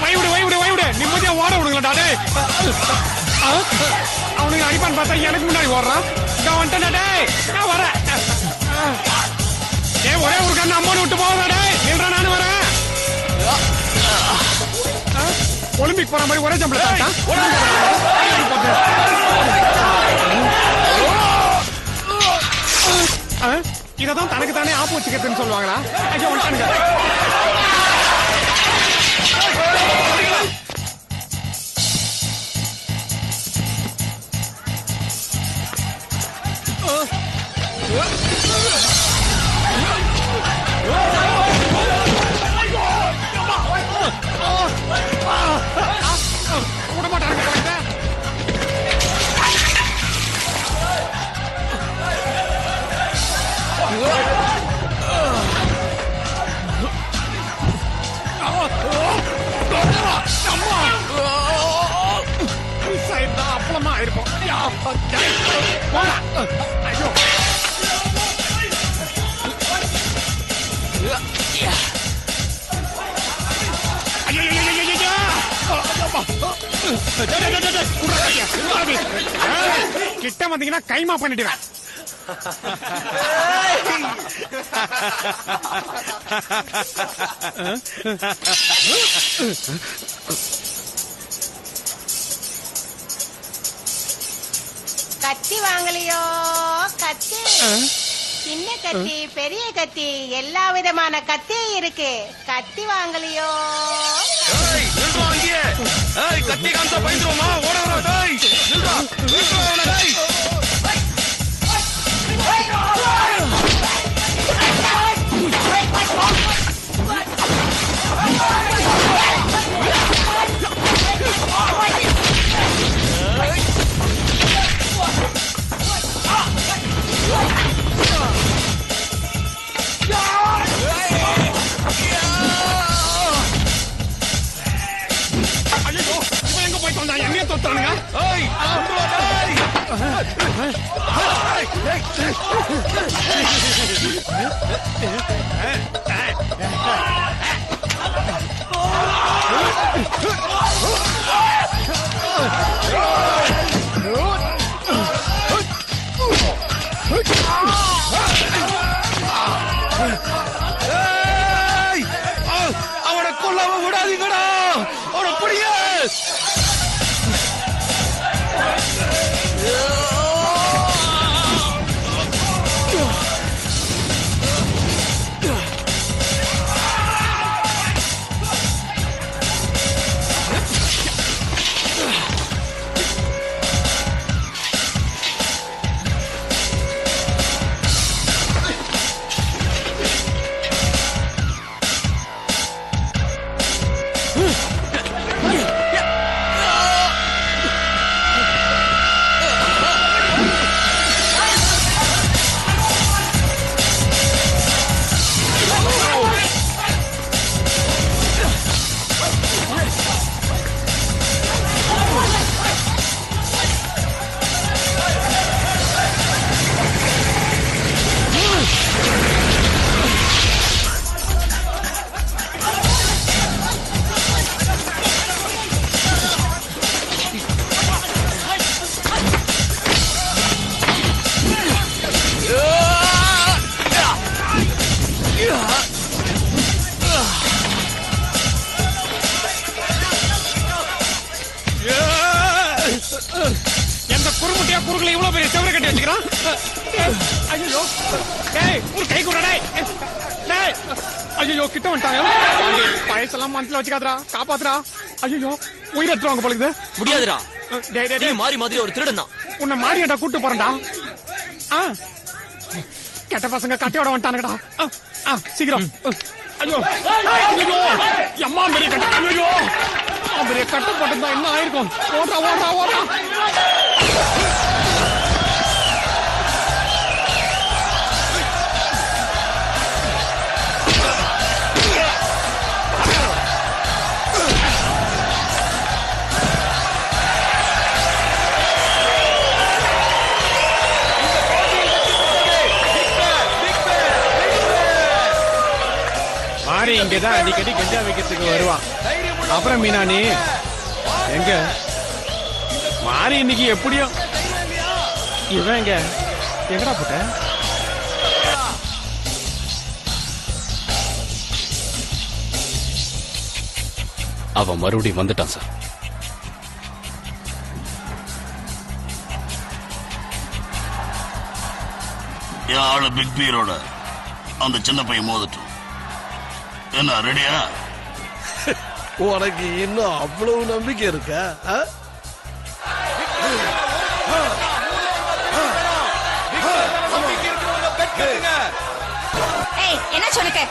வைவிடு, நிம்மதியா ஓட விடுங்களா. அவனுக்கு அடிப்பான்னு பார்த்தா எனக்கு முன்னாடி ஓடுறான். நான் வந்துட்டேன். நான் வரேன். ஒரே ஒரு கண்ணு அம்மோடு விட்டு போவதா? இல்ல நானும் வரேன். ஒலிம்பிக் போற மாதிரி ஒரே ஜம்பிள். இததான் தனக்கு தானே ஆப்பு வச்சுக்கிறதுன்னு சொல்லுவாங்களா? ஐயோ வந்துட்டானுங்க. விட மாட்டாங்க. கேவலமா இருக்கும். போடா. ஐயோ கிட்ட வந்தீங்கன்னா கைமா பண்ணிடுவேன். கத்தி வாங்கலையோ? கத்தி, சின்ன கத்தி, பெரிய கத்தி, எல்லா விதமான கத்தியும் இருக்கு. கத்தி வாங்கலையோ? கத்தி காமிச்சா பயந்துருவோமா? ஓடுறா. என்னைய தொட்டானுங்க. அவனை கொல்லாம விடாதீங்கடா. அவனை புடிங்க. எந்த குறுமுட்டையா குறுக்குல இவ்வளவு பெரிய செவரை கட்டி வச்சுக்கிறான். ஐயோ ஒரு கை கூட. ஐயோ கிட்ட வந்துட்டாங்க. பயசெல்லாம் மனசுல வச்சுக்காதரா, காப்பாத்துறா. ஐயோ உயிர் எடுத்துருவாங்க போல இருக்குது. முடியாதுடா. மாறி மாதிரி ஒரு திருடன் தான். உன்னை மாறியடா கூட்டு போறேன்டா. கெட்ட பசங்க கட்டையோட வந்துட்டானுங்கடா. சீக்கிரம். ஐயோ அம்மா பெரிய கட்ட. ஐயோ பெரிய கட்ட போட்டிருந்தா என்ன ஆயிருக்கும். ஓடுறா ஓடுறா ஓடுறா. மாறி இங்கதான் அடிக்கடி கஞ்சா வைக்கிறதுக்கு வருவான். அப்புறம் மீனா நீ எங்க மாறி இன்னைக்கு எப்படியோ இவன் எங்கடா போட்ட? அவன் மறுபடியும் வந்துட்டான் சார். என் ஆளு பிக் பீரோட அந்த சின்ன பையன் மோதட்டும். என்ன ரெடியா? உனக்கு இன்னும் அவ்வளவு நம்பிக்கை இருக்கா? என்ன சொன்னக்கு?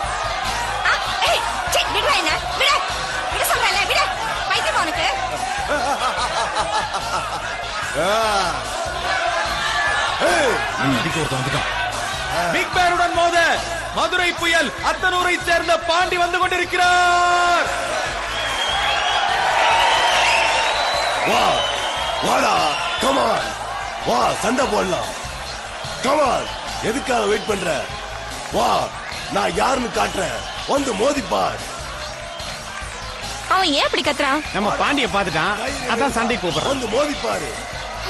விடுவா என்ன? விட விட சொல்றல விட. பைத்தியம் உனக்கு. பிக் பேருடன் மோத மதுரை புயல் அத்தனூரை சேர்ந்த பாண்டி வந்து கொண்டிருக்கிறார். வாடா கமான் வா சண்டை போடலாம். கமான் எதுக்காக வெயிட் பண்ற? வா நான் யாருன்னு காட்டுறேன், வந்து மோதிப்பார். அவன் ஏன் இப்படி கத்துறான்? நம்ம பாண்டிய பாத்துட்டான், அதான் சண்டை கூப்பிடுறான். வந்து மோதிப்பாரு.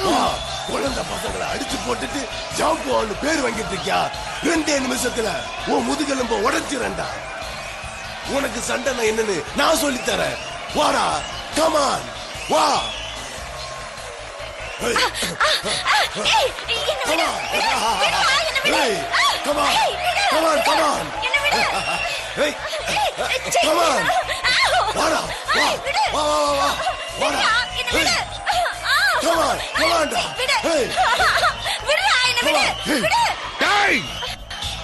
வா குழந்தை பசங்களை அடிச்சு போட்டுட்டு ஜாம்பு பேர் வாங்கிட்டு இருக்கியா? 2 நிமிஷத்துல உன் முதுகெலும்ப உடைச்சிரண்டா. உனக்கு சண்டை என்னன்னு நான் சொல்லி தரேன். வாடா கமான் வா.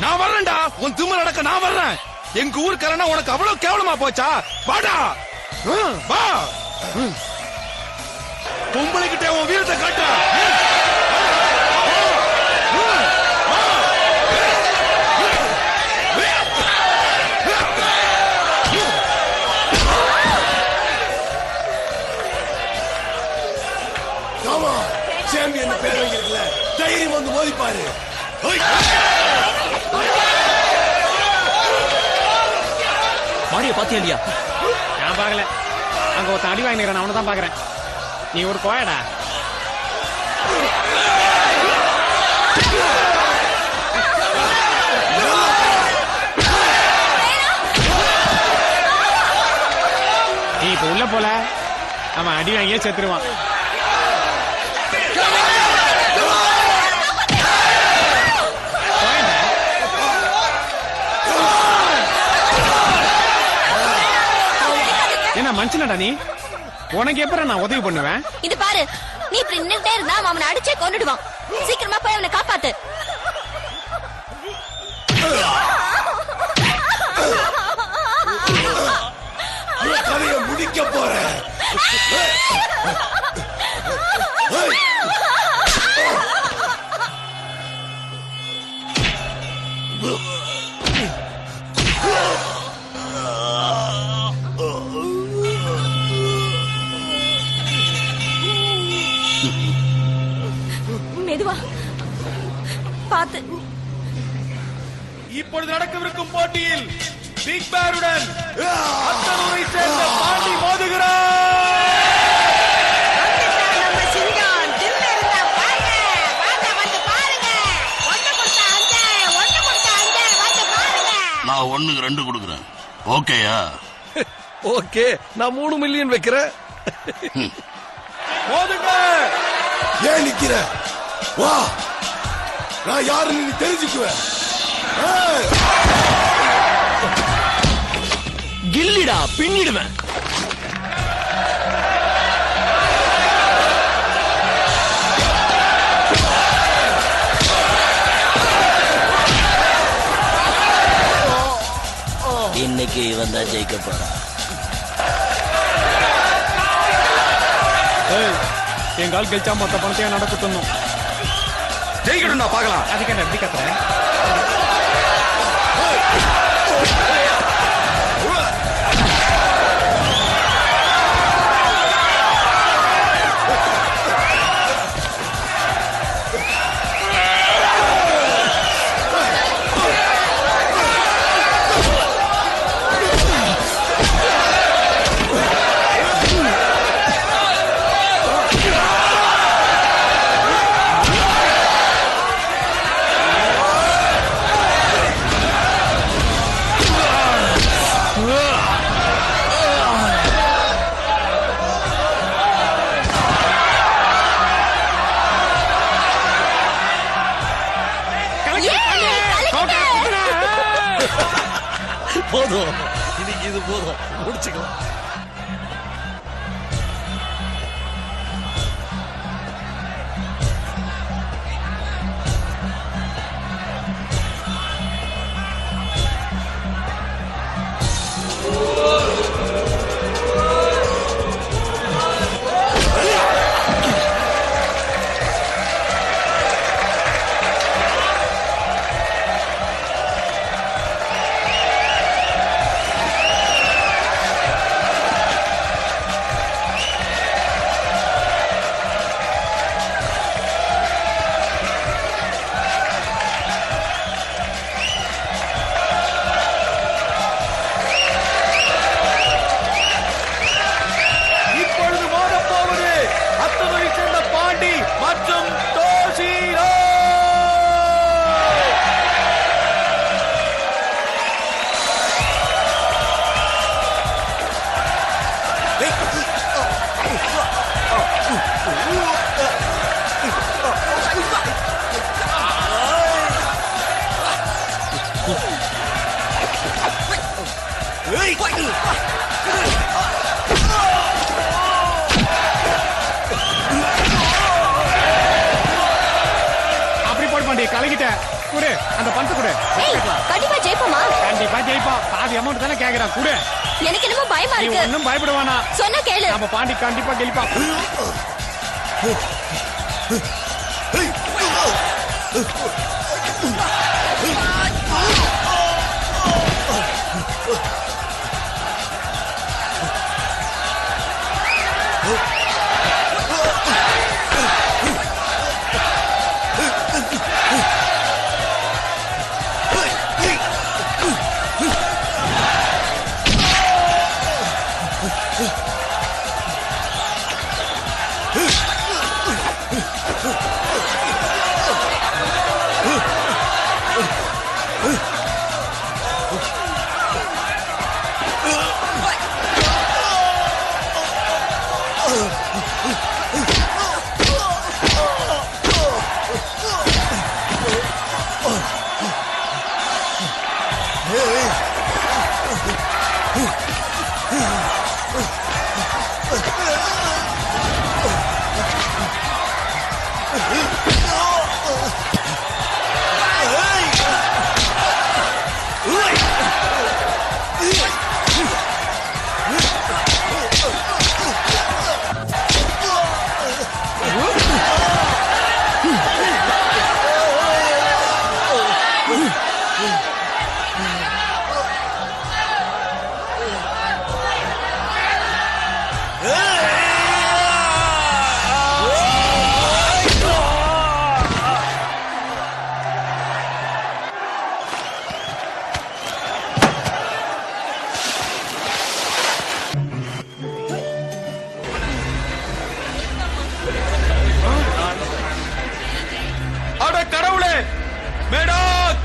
நான் வர்றேன்டா, உன் திமிர அடக்க நான் வர்றேன். எங்க ஊருக்காரனா உனக்கு அவ்வளவு கேவலமா போச்சா? வாடா வா, பொம்பளை கிட்ட உன் வீரத்தை காட்டா. சாம்பியன் பேர் வாங்கிருக்கல, தைரியம் வந்து மோதிப்பாரு. மாடிய பாத்தியா இல்லையா? நான் பாக்கல, அங்க ஒருத்தன் அடி வாங்கிக்கிறேன், அவனை தான் பாக்குறேன். நீ ஒரு கோயடா. நீ இப்ப உள்ள போல, அவன் அடி வாங்கியே செத்துருவான். என்ன மனுஷனடா நீ? உனக்கு எப்ப நான் உதவி பண்ணுவேன்? இது பாரு, நீ இப்படி நின்னுட்டே இருந்தா அவனை அடிச்சே கொன்னுடுவான். சீக்கிரமா போய் அவனை காப்பாத்து. கதையை முடிக்க போறேன். மெதுவா பாத்து. இப்பொழுது நடக்கவிருக்கும் போட்டியில் பிக் பேருடன் அத்தனூரை சேர்ந்த பாண்டி மோதுகிறார். நம்ம சிங்கம் தில்ல இருந்தா பாருங்க, வாங்க வந்து பாருங்க. ஒண்ணு கொடுத்தா 5, ஒண்ணு கொடுத்தா 5, வந்து பாருங்க. நான் 1க்கு 2 கொடுக்குறேன். ஓகேயா? ஓகே, நான் 3 மில்லியன் வைக்கிறேன். மோதுங்க. ஏன் நிக்கிற? வா, நான் யாருன்னு நீ தெரிஞ்சுக்குவேன். கில்லிடா, பின்னிடுவேன். இன்னைக்கு இவன் தான் ஜெயிக்க போறான். என் கால் கழிச்சா மொத்த பணத்தையும் நடக்கணும். ஜெயிக்கணும் நான் பார்க்கலாம். அதுக்கு என்ன எப்படி கத்துறேன்? போதும், இன்னைக்கு இது போதும், முடிச்சுக்கலாம். குடு அந்த பணத்தை குடு. கண்டிப்பா ஜெயிப்போமா? கண்டிப்பா ஜெயிப்போம். பாதி அமௌண்ட் தானே கேக்குறா, குடு. எனக்கு என்னமோ பயமா இருக்கு. ஒன்னும் பயப்படுவானா? சொன்னா கேளு. நம்ம பாண்டி கண்டிப்பா கெளிப்பான். அட கடவுளே, மேடாக்!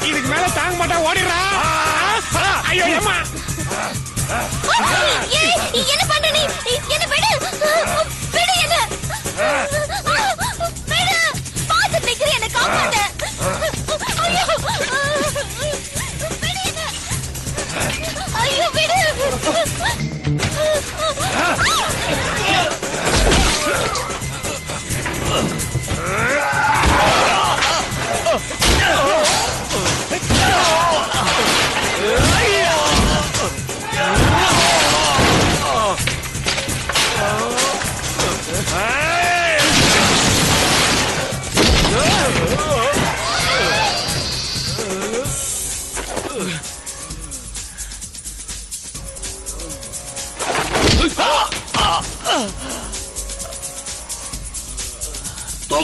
இதுக்கு மேல தாங்க மாட்டா, ஓடிடுறா. ஐயோ அம்மா, என்ன பண்ற நீ? என்ன விடு, விடு என்ன, விடு, பாத்து நிக்கிற, என்ன காப்பாத்த. ஐயோ, விடு என்ன, ஐயோ விடு. Hey!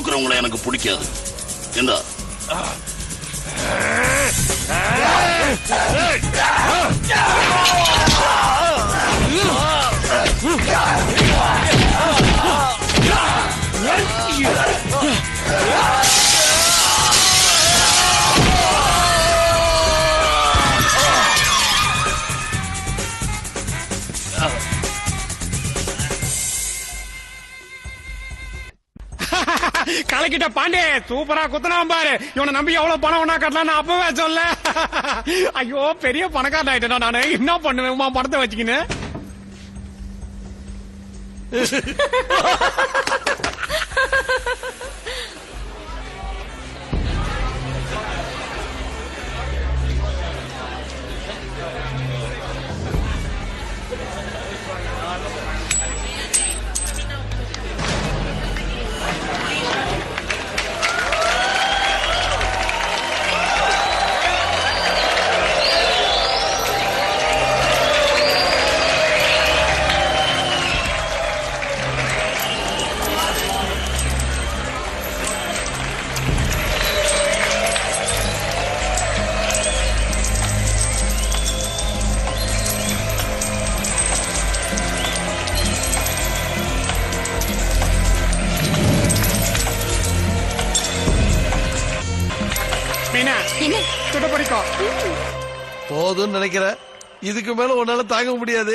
நோக்குறவங்களை எனக்கு பிடிக்காது. இந்தா கலக்கிட்ட பாண்டே சூப்பரா குத்துனாம் பாரு. இவனை நம்பி எவ்வளவு பணம் ஒன்னா கட்டலாம் அப்பவே சொல்ல. ஐயோ பெரிய பணக்காரன் ஆயிட்டேன் நானு. என்ன பண்ணுவேன் உமா பணத்தை வச்சுக்கின்னு. போதும்னு நினைக்கிறேன். இதுக்கு மேல உன்னால தாங்க முடியாது.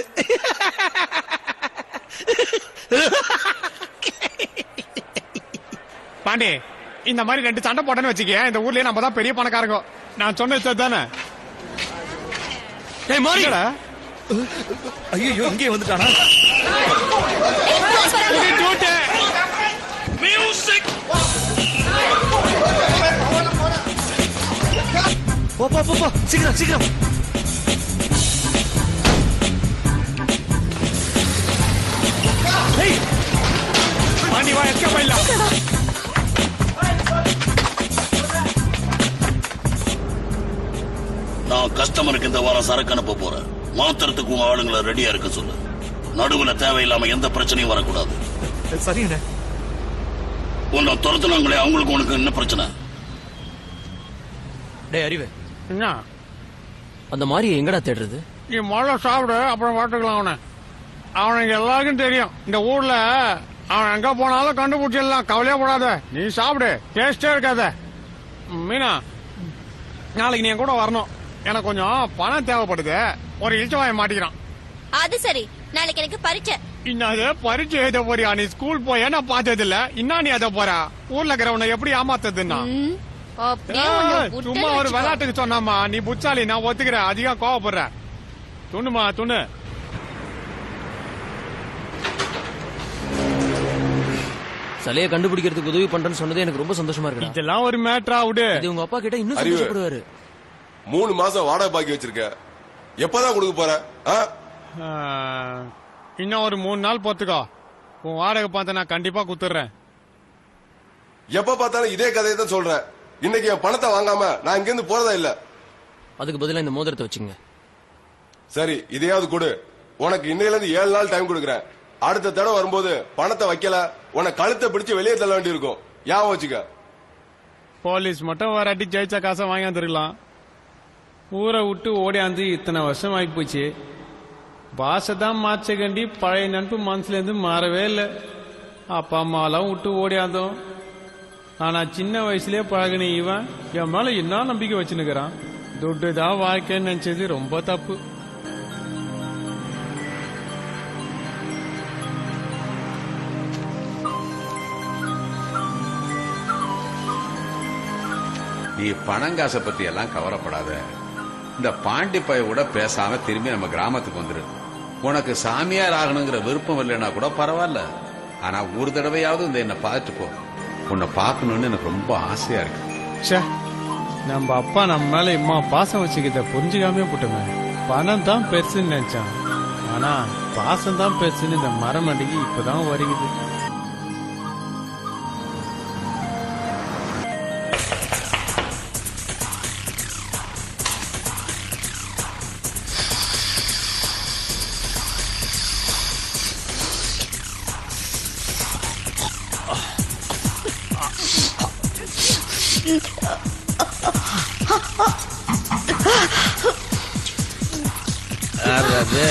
பாண்டி இந்த மாதிரி 2 சண்டை போட்டேன்னு வச்சுக்க, இந்த ஊர்லயே நம்ம தான் பெரிய பணக்காரங்க. நான் சொன்னது தானே. ஐயோ இங்கே வந்துட்டானா? போ போ போ சீக்கிரம் சீக்கிரம். பாண்டி வா எஸ்கேப் ஆயிடலாம். நான் கஸ்டமருக்கு இந்த வாரம் சரக்கு அனுப்ப போறேன். மாத்திரத்துக்கு உங்க ஆளுங்களை ரெடியா இருக்க சொல்லு. நடுவுல தேவையில்லாம எந்த பிரச்சனையும் வரக்கூடாது. சரிங்க. உன்னை துரத்துனாங்களே அவங்களுக்கு உனக்கு என்ன பிரச்சனை? டேய் அறிவு, என்ன அந்த மாதிரி எங்கடா தேடுறது? நீ முதல்ல சாப்பிடு, அப்புறம் பார்த்துக்கலாம். அவனுக்கு எல்லாருக்கும் தெரியும் இந்த ஊர்ல. அவன் எங்க போனாலும் கண்டுபிடிச்சிடலாம். கவலையே போடாத, நீ சாப்பிடு. டேஸ்டே இருக்காத. மீனா நாளைக்கு நீ என் கூட வரணும். எனக்கு கொஞ்சம் பணம் தேவைப்படுது. ஒரு இழிச்சவாய மாட்டிக்கிறான். அது சரி, நாளைக்கு எனக்கு பரீட்சை. இன்னது பரீட்சை எழுத போறியா? நீ ஸ்கூல் போய் நான் பார்த்தது இல்ல. இன்னும் நீ எதை போற? ஊர்ல இருக்கிறவனை எப்படி ஏமாத்துறதுன்னா? சும்மா ஒரு விளையாட்டுக்கு சொன்னாமா. நீ புச்சாலி, நான் ஒத்துக்கிறேன். அதிகம் கோவப்படுற. துணுமா துணு. சிலையை கண்டுபிடிக்கிறதுக்கு உதவி பண்றேன்னு சொன்னதே எனக்கு ரொம்ப சந்தோஷமா இருக்கு. இதெல்லாம் ஒரு மேட்டரா விடு. இது உங்க அப்பா கிட்ட இன்னும் சந்தோஷப்படுவாரு. 3 மாசம் வாடகை பாக்கி வச்சிருக்க. எப்பதான் கொடுக்க போற? இன்னும் ஒரு 3 நாள் பொறுத்துக்கோ. உன் வாடகை பார்த்த நான் கண்டிப்பா குத்துறேன். எப்ப பார்த்தாலும் இதே கதையை தான் சொல்றேன். இன்னைக்கு என் பணத்தை வாங்காம நான் இங்க இருந்து போறதா இல்ல. அதுக்கு பதிலா இந்த மோதிரத்தை வச்சுங்க. சரி, இதையாவது கொடு. உனக்கு இன்னையில இருந்து 7 நாள் டைம் கொடுக்குறேன். அடுத்த தடவை வரும்போது பணத்தை வைக்கல, உனக்கு கழுத்தை பிடிச்சு வெளியே தள்ள வேண்டி இருக்கும். ஞாபகம் வச்சுக்க. போலீஸ் மட்டும் வராட்டி ஜெயிச்ச காசை வாங்கி வந்துருக்கலாம். ஊரை விட்டு ஓடியாந்து இத்தனை வருஷம் ஆகி போச்சு. பாசை தான் மாச்ச கண்டி பழைய நட்பு மனசுல இருந்து மாறவே இல்லை. அப்பா அம்மாலாம் விட்டு ஓடியாந்தோம். ஆனா சின்ன வயசுலயே பழகின இவன் என் மேல என்ன நம்பிக்கை வச்சுன்னுக்கிறான். துட்டு தான் வாழ்க்கைன்னு நினைச்சது ரொம்ப தப்பு. நீ பணங்காசை பத்தி எல்லாம் கவலைப்படாத. இந்த பாண்டி பையோட பேசாம திரும்பி நம்ம கிராமத்துக்கு வந்துரு. உனக்கு சாமியார் ஆகணுங்கிற விருப்பம் இல்லைன்னா கூட பரவாயில்ல. ஆனா ஒரு தடவையாவது இந்த என்ன பார்த்துட்டு போ. உன்னை பார்க்கணும்னு எனக்கு ரொம்ப ஆசையா இருக்கு. நம்ம அப்பா நம்ம மேல இம்மா பாசம் வச்சுக்கிட்ட புரிஞ்சுக்காமே போட்டுமே. பணம் தான் பெருசுன்னு நினைச்சான். ஆனா பாசம் தான் பெருசுன்னு இந்த மரம் அடிக்கி இப்பதான் வருகிறது. அது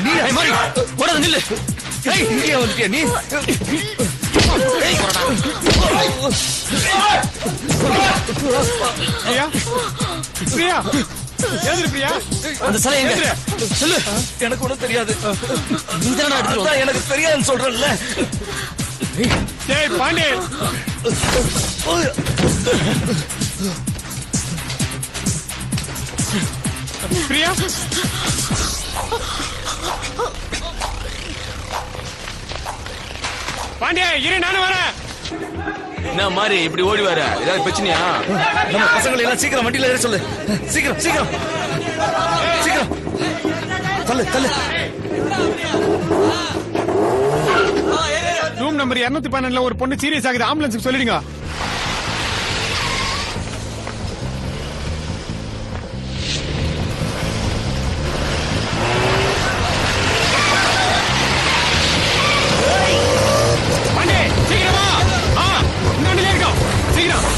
நீ மாறி போடாத நில்லு. இங்கே வந்துட்டியா நீ? பிரியா பிரியா ஏது பிரியா அந்த சிலை எங்க? சொல்லு. எனக்கு ஒண்ணும் தெரியாது. நீ தானே எடுத்துட்டு எனக்கு தெரியாதுன்னு சொல்றேன்ல. டேய் பாண்டி பிரியா பாண்டியா இரு நானும் வரேன். என்ன மாதிரி இப்படி ஓடி வர? ஏதாவது பிரச்சனையா? நம்ம பசங்களை எல்லாம் சீக்கிரம் வண்டியில ஏற சொல்லு. சீக்கிரம் சீக்கிரம் சீக்கிரம் தள்ளு தள்ளு. ரூம் நம்பர் 212 ஒரு பொண்ணு சீரியஸ் ஆகுது, ஆம்புலன்ஸுக்கு சொல்லிடுங்க. பாண்டி சீக்கிரமா இன்னொன்னு இருக்கோம் சீக்கிரம்.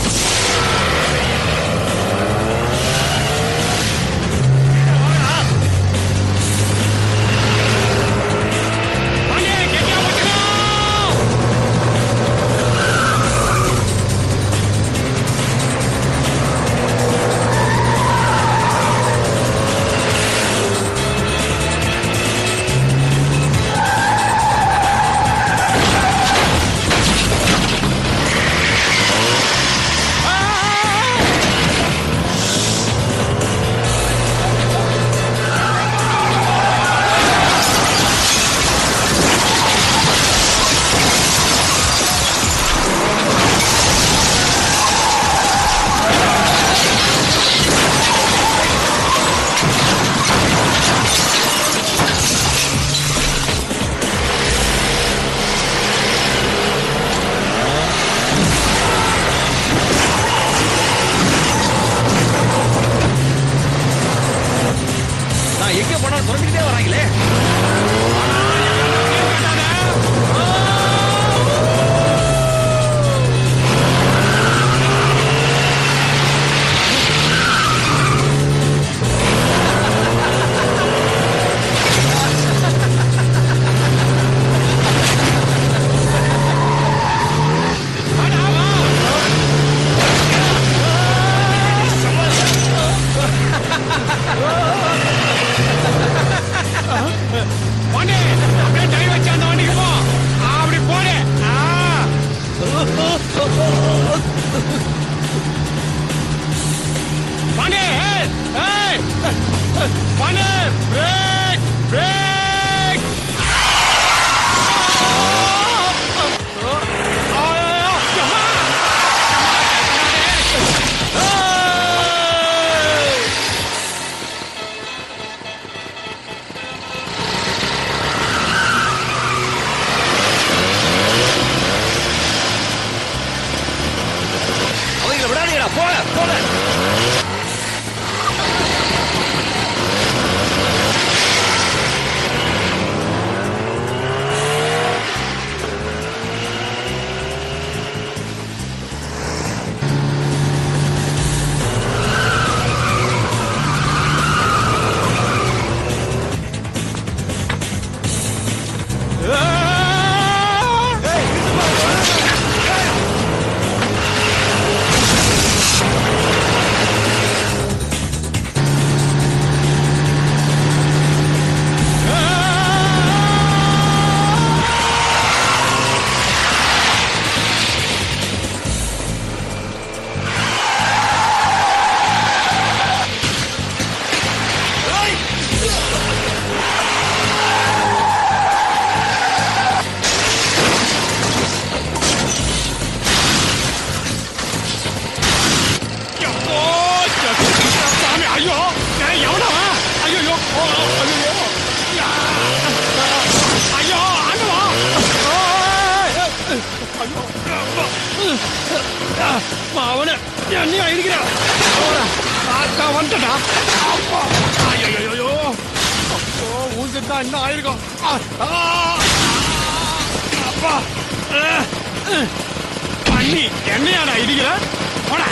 எங்க போனாலும் துறந்துக்கிட்டே வராங்களே. நான் வந்துட்டா. அப்பா. ஐயோ. அப்போ ஊஞ்சிட்டா இன்னும் ஆயிருக்கும். அப்பா. பண்ணி என்னையாடா இடிக்கிற? போடா.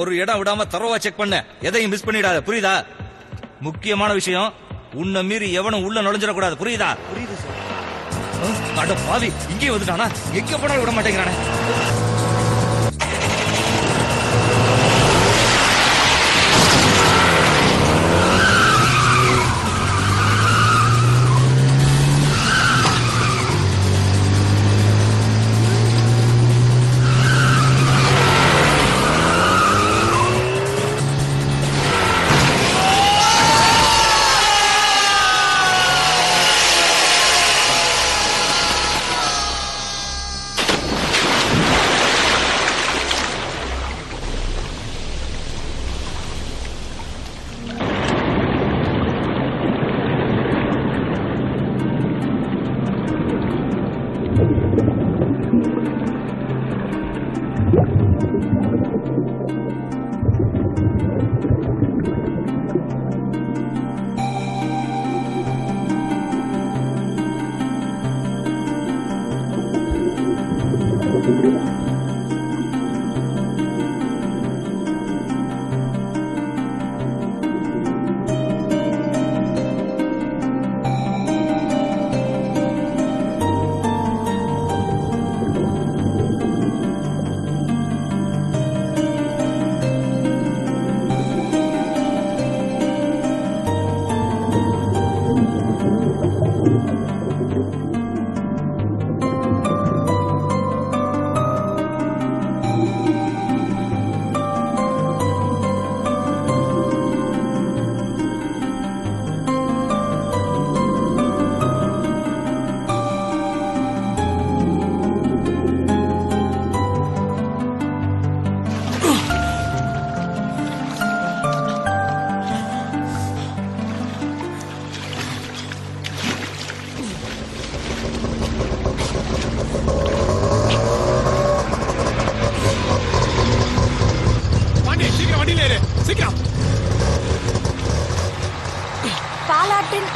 ஒரு இடம் விடாம தரவா செக் பண்ண, எதையும் மிஸ் பண்ணிடாத, புரியுதா? முக்கியமான விஷயம், உன்னை மீறி எவனும் உள்ள நுழைஞ்சிடக்கூடாது, புரியுதா? புரியுது சார். அட பாவி, இங்கே வந்துட்டானா? எங்க போனாலும் விட மாட்டேங்கிறானே.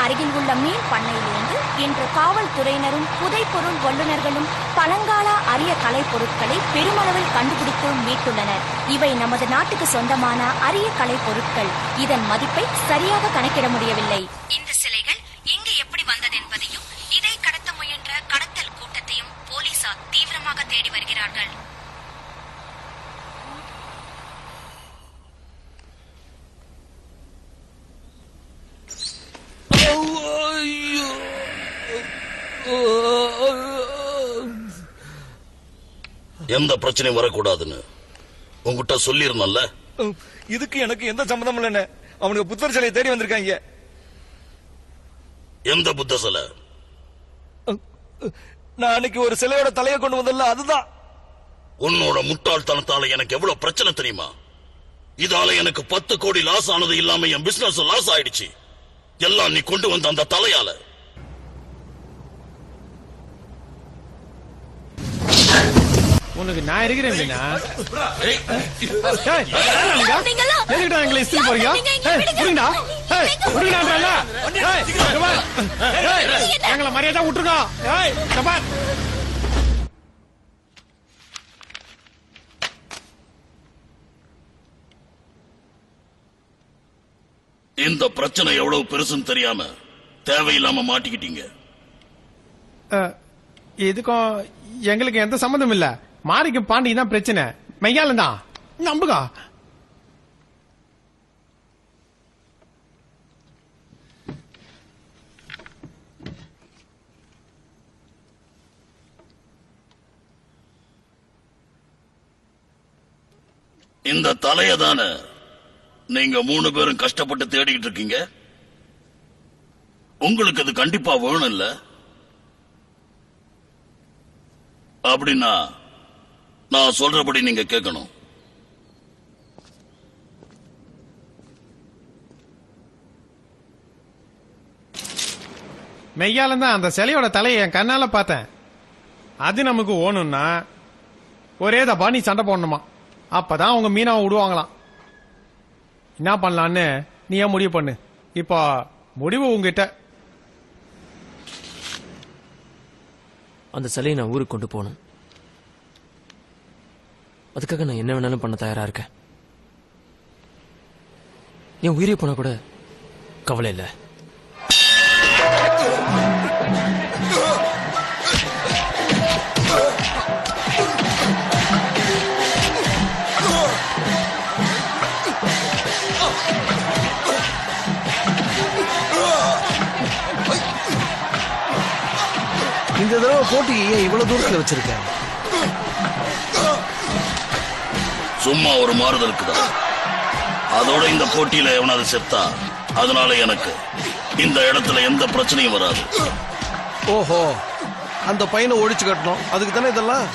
அருகில் உள்ள மீன் பண்ணையிலிருந்து இன்று காவல்துறையினரும் புதைப்பொருள் வல்லுநர்களும் பழங்கால அரிய கலைப் பொருட்களை பெருமளவில் கண்டுபிடித்து மீட்டுள்ளனர். இவை நமது நாட்டுக்கு சொந்தமான அரிய கலைப் பொருட்கள். இதன் மதிப்பை சரியாக கணக்கிட முடியவில்லை. இந்த சிலைகள் எங்கு எப்படி வந்தது என்பதையும் இதை கடத்த முயன்ற கடத்தல் கூட்டத்தையும் போலீசார் தீவிரமாக தேடி வருகிறார்கள். எந்த பிரச்சனையும் வரக்கூடாதுன்னு உங்ககிட்ட சொல்லிருந்தல்ல. இதுக்கு எனக்கு எந்த சம்பந்தம் இல்லைன்னு அவனுக்கு புத்தர் சிலையை தேடி வந்திருக்காங்க. எந்த புத்த சிலை? நான் அன்னைக்கு ஒரு சிலையோட தலையை கொண்டு வந்தல, அதுதான். உன்னோட முட்டாள்தனத்தால எனக்கு எவ்வளவு பிரச்சனை தெரியுமா? இதால எனக்கு 10 கோடி லாஸ் ஆனது இல்லாம என் பிசினஸ் லாஸ் ஆயிடுச்சு. எல்லாம் நீ கொண்டு வந்த அந்த தலையால. உனக்கு நான் இருக்கிறேன் மீனா. எதுக்கிட்ட எங்களை இஸ்திரி போறீங்க? புரியுதா? எங்களை மரியாதை விட்டுருக்கோம். இந்த பிரச்சனை எவ்வளவு பெருசுன்னு தெரியாம தேவையில்லாம மாட்டிக்கிட்டீங்க. இதுக்கும் எங்களுக்கு எந்த சம்மந்தம் இல்ல. மாரிக்கும் பாண்டிக்கு தான் பிரச்சனை. மெய்யாலும் தான் நம்புங்க. இந்த தலையதான நீங்க 3 பேரும் கஷ்டப்பட்டு தேடிக்கிட்டு இருக்கீங்க. உங்களுக்கு அது கண்டிப்பா வேணும் இல்ல? அப்படின்னா நான் சொல்றபடி நீங்க கேட்கணும். மெய்யாலும் தான் அந்த சிலையோட தலையை என் கண்ணால பார்த்தேன். அது நமக்கு ஓணும்னா ஒரே தப்பா நீ சண்டை போடணுமா? அப்பதான் அவங்க மீனாவை விடுவாங்களாம். என்ன பண்ணலான்னு நீ ஏன் முடிவு பண்ணு. இப்போ முடிவு உங்ககிட்ட. அந்த சிலையை நான் ஊருக்கு கொண்டு போகணும். அதுக்காக நான் என்ன வேணாலும் பண்ண தயாரா இருக்கேன். என் உயிரே போனா கூட கவலை இல்லை. இந்த தடவை போட்டியை ஏன் இவ்வளவு தூரத்துல வச்சிருக்க? சும்மா ஒரு மாறுதலுக்கு தான். அதோட இந்த போட்டியில எவனாவது செத்தா அதனால எனக்கு இந்த இடத்துல எந்த பிரச்சனையும் வராது. ஓஹோ, அந்த பையனை ஒழிச்சு கட்டணும், அதுக்கு தானே இதெல்லாம்.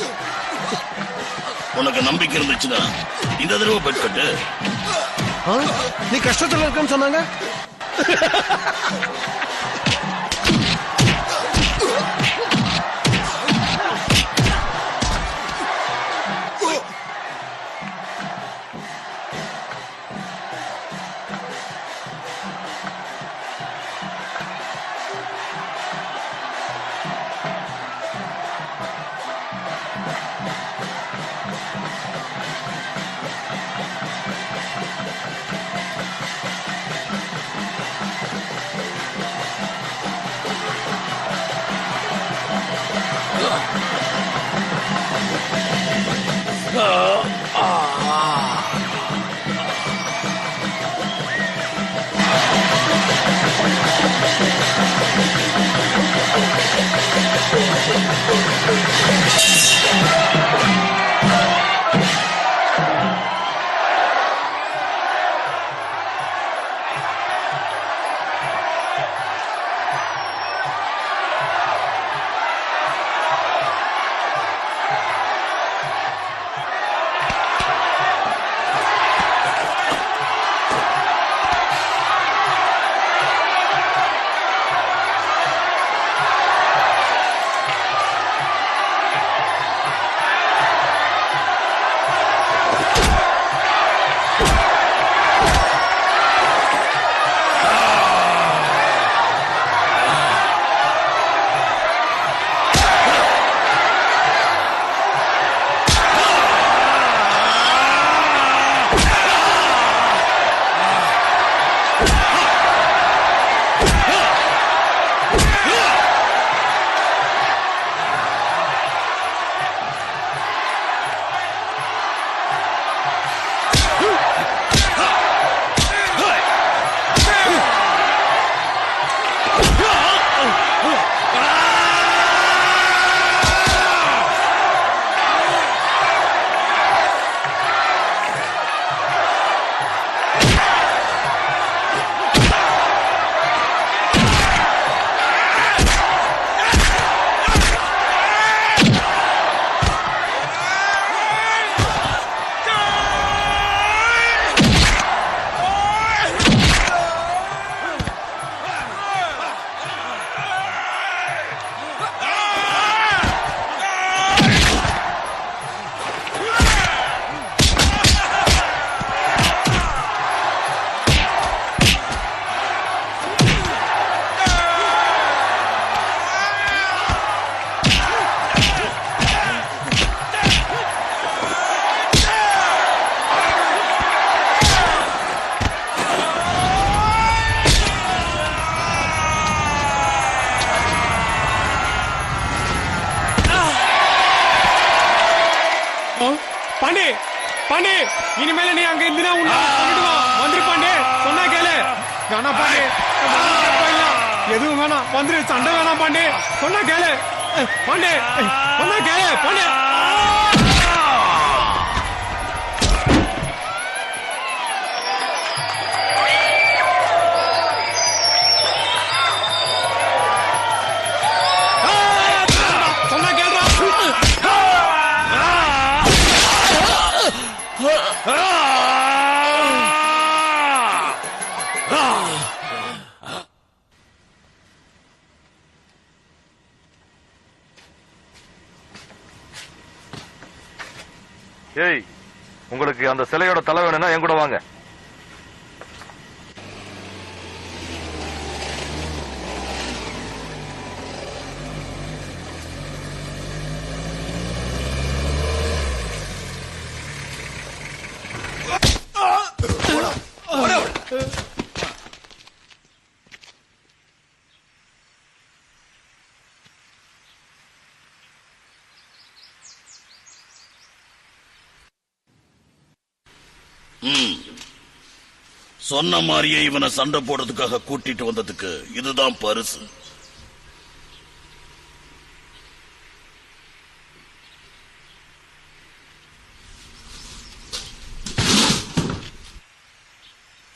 உனக்கு நம்பிக்கை இருந்துச்சுன்னா இந்த தடவை பெட் கட்டு. நீ கஷ்டத்துல இருக்கன்னு சொன்னாங்க. பாண்டி பாண்டி இனிமேல நீ அங்க இருந்தினா உன்னை வந்துரு பாண்டி சொன்னா கேளு வேணா பாண்டி எதுவும் வேணாம் வந்துரு சண்டை வேணாம் பாண்டி சொன்னா கேளு பாண்டி சொன்னா கேளு பாண்டி ஏய், உங்களுக்கு அந்த சிலையோட தலை வேணும்னா என் கூட வாங்க. சொன்ன மாதிரியே இவனை சண்டை போடுறதுக்காக கூட்டிட்டு வந்ததுக்கு இதுதான் பரிசு.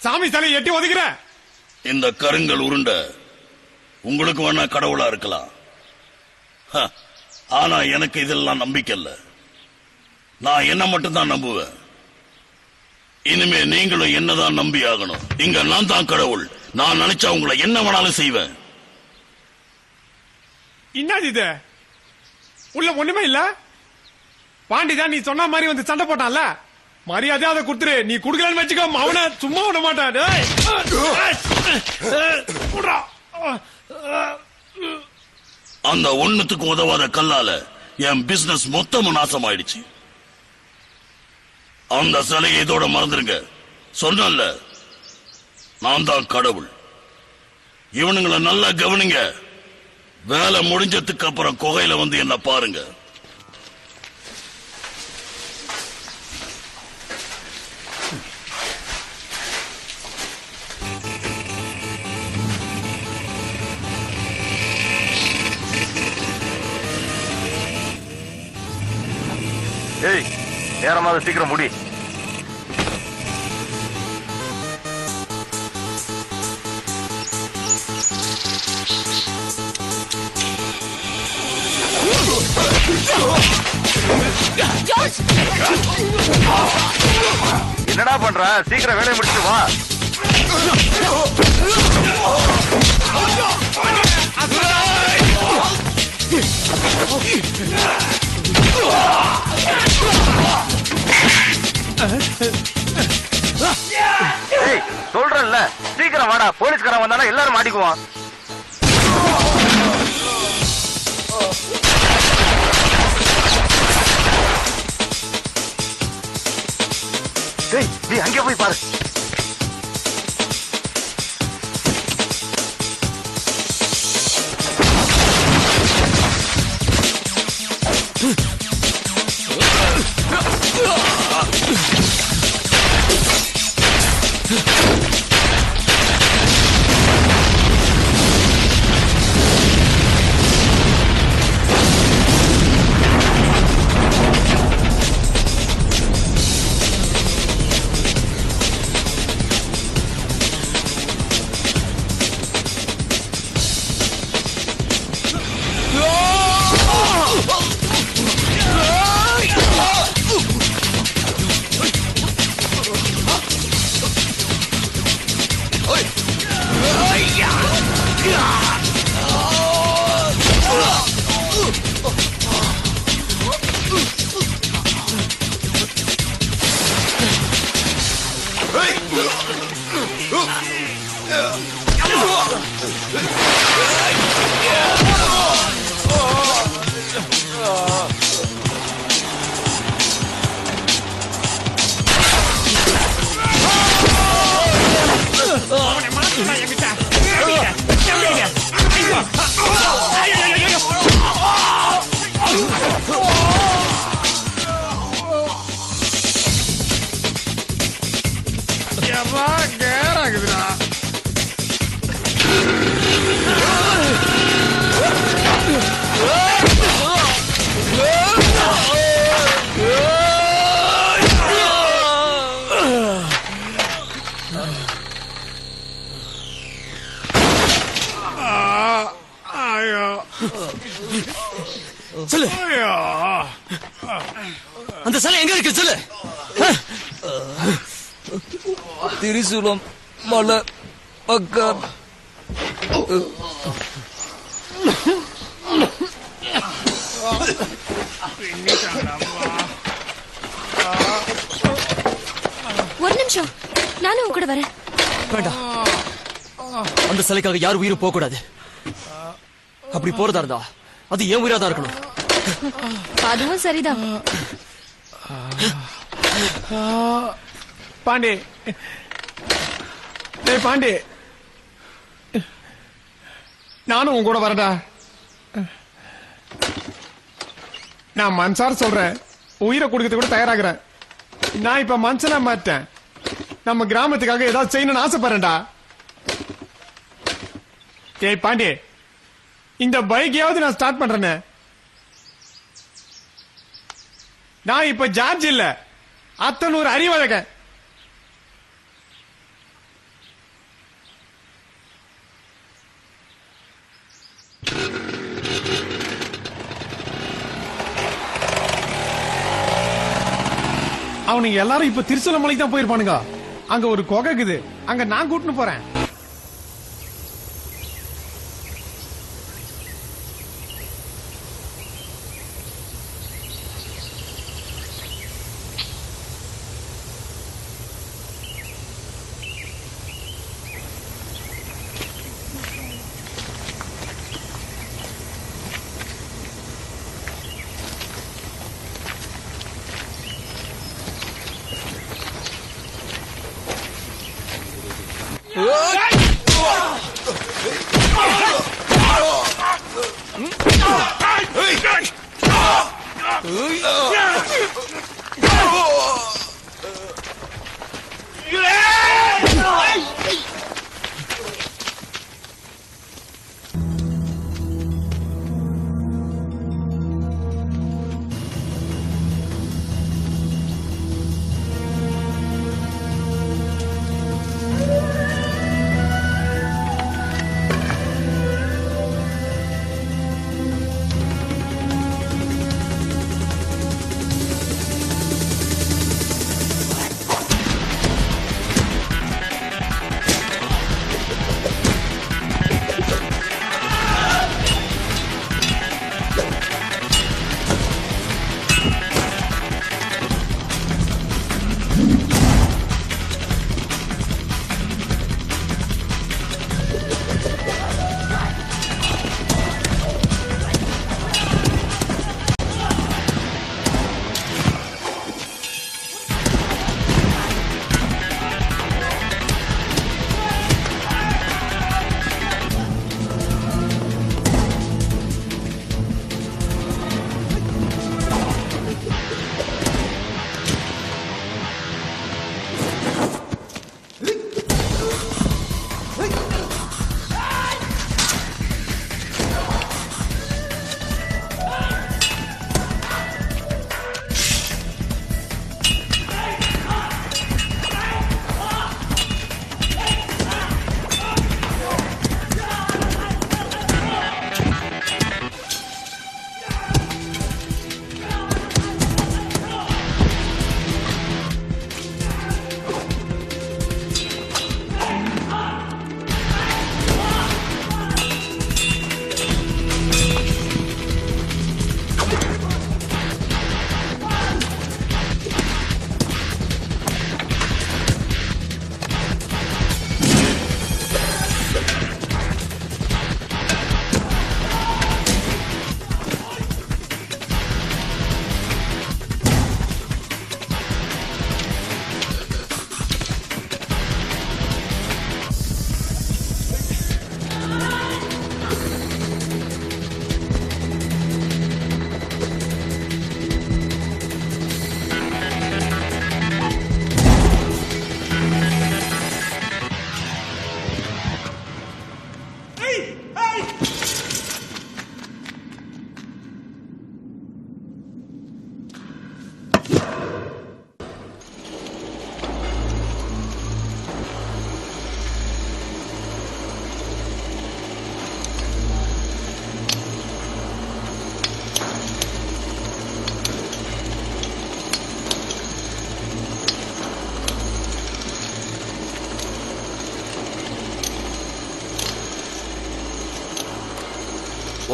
சாமி தலை எட்டி ஒதுக்கிற இந்த கருங்கல் உருண்டை உங்களுக்கு வேணா கடவுளா இருக்கலாம். ஆனா எனக்கு இதெல்லாம் நம்பிக்கை இல்ல. நான் என்ன மட்டும்தான் நம்புவேன். இனிமே நீங்களும் என்னதான் நம்பி ஆகணும். இங்க நான் தான் கடவுள். நான் நினைச்சா உங்களை என்ன வேணாலும் செய்வேன். என்னது இது? உள்ள ஒண்ணுமே இல்ல. பாண்டிதான் நீ சொன்ன மாதிரி வந்து சண்டை போட்டான்ல, மரியாதை அதை குடுத்துரு. நீ குடுக்கலன்னு வச்சுக்கோ, அவனை சும்மா விட மாட்டான். அந்த ஒண்ணுத்துக்கு உதவாத கல்லால என் பிசினஸ் மொத்தமும் நாசமாயிடுச்சு. அந்த சிலையை இதோட மறந்துருங்க. சொன்னல, நான் தான் கடவுள். இவனுங்களை நல்லா கவனிங்க. வேலை முடிஞ்சதுக்கு அப்புறம் குகையில வந்து என்ன பாருங்க. ஏய், நேரமாக சீக்கிரம் முடி. என்னடா பண்ற? சீக்கிரம் வேலையை முடிச்சுட்டு வா. சொல்றேன்ல, சீக்கிரம் வாடா. போலீஸ்காரன் வந்தானா எல்லாரும் மாட்டிக்குவான். நீ அங்கே போய் பாரு. அந்த சிலை எங்க இருக்கு சொல்லு. திரிசூலம் மலை பக்கம். ஒரு நிமிஷம், நானும் உன் கூட வரேன். வேண்டாம், அந்த சிலைக்காக யார் உயிரும் போக கூடாது. அப்படி போறதா இருந்தா அது ஏன் உயிரா தான் இருக்கணும். அதுவும் சரிதான். பாண்டி, டேய் பாண்டி, நானும் உன் கூட வரடா. நான் மனசார சொல்றேன், உயிரை கொடுக்கறது கூட தயாராகிறேன். நான் இப்ப மனுஷனா மாட்டேன். நம்ம கிராமத்துக்காக ஏதாவது செய்யணும்னு ஆசைப்படுறேன்டா. ஏய் பாண்டி, இந்த பைக்கையாவது நான் ஸ்டார்ட் பண்றேன்னு. நான் இப்ப ஜார்ஜ் இல்ல, அத்தனூர் அறிவழகன். அவனுங்க எல்லாரும் இப்ப திருச்சூலமலைக்கு தான் போயிருப்பானுங்க. அங்க ஒரு குகை இருக்குது, அங்க நான் கூட்டின்னு போறேன்.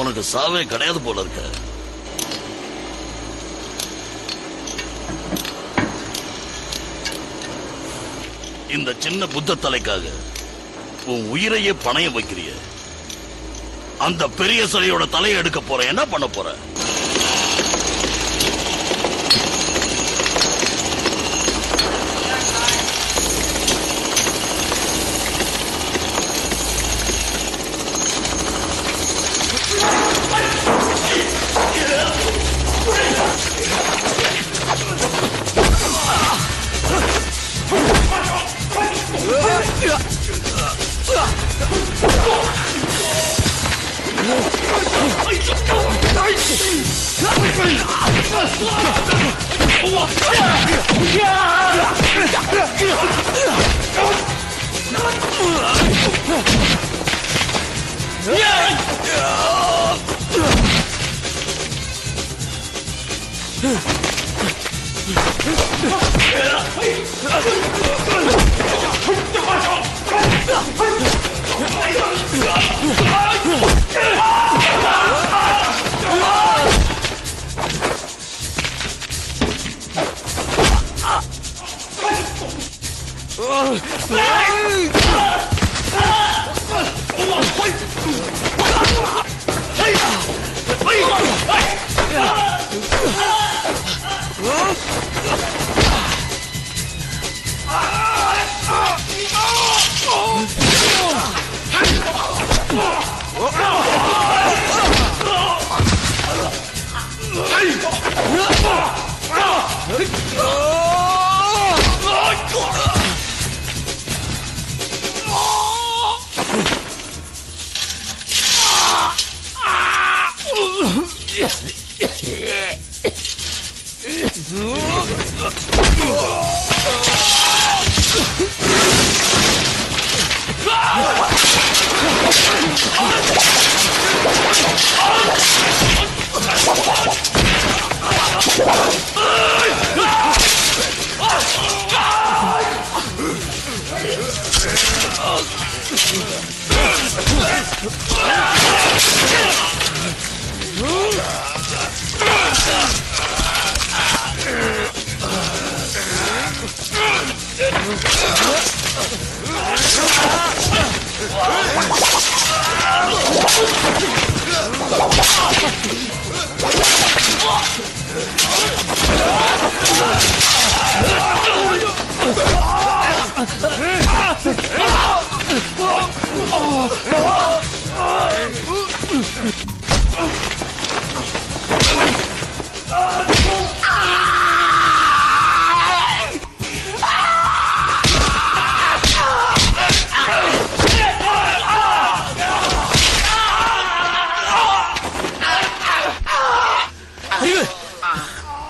உனக்கு சாவே கிடையாது போல இருக்க. இந்த சின்ன புத்த தலைக்காக உன் உயிரையே பணையம் வைக்கிறிய. அந்த பெரிய சிலையோட தலையை எடுக்க போற, என்ன பண்ண போற?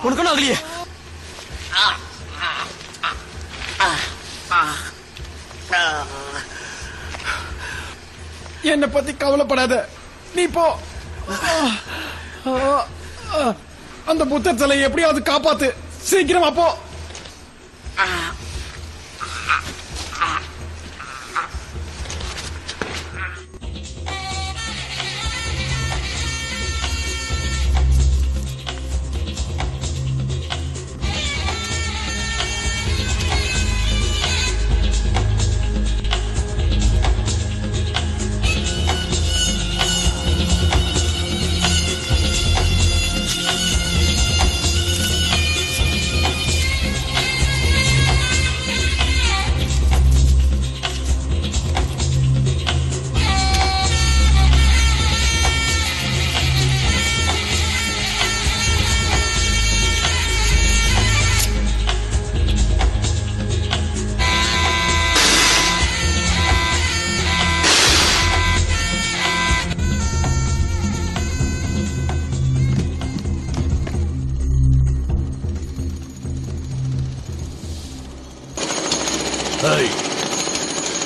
உனக்கு ஆகலையே. என்னை பத்தி கவலைப்படாத, நீ போ. அந்த புத்தர் சிலையை எப்படியாவது காப்பாத்து, சீக்கிரமா போ.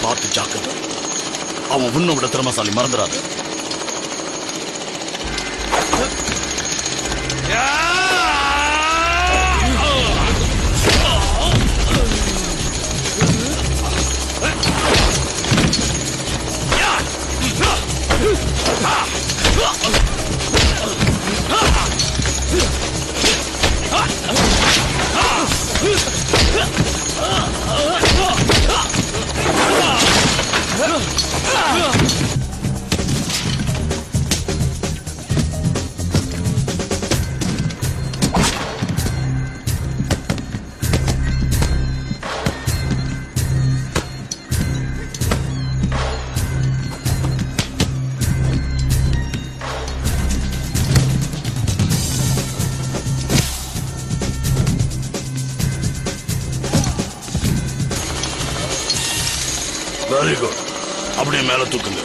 பார்த்து ஜாக்கிரதை, அவன் உன்னை விட திறமசாலி, மறந்துடாத. Very good. அப்படியே மேல தூக்குங்க.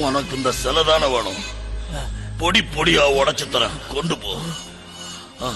உனக்கு இந்த சிலை தானே வேணும்? பொடி பொடியா உடைச்சு தரேன், கொண்டு போ. Ah.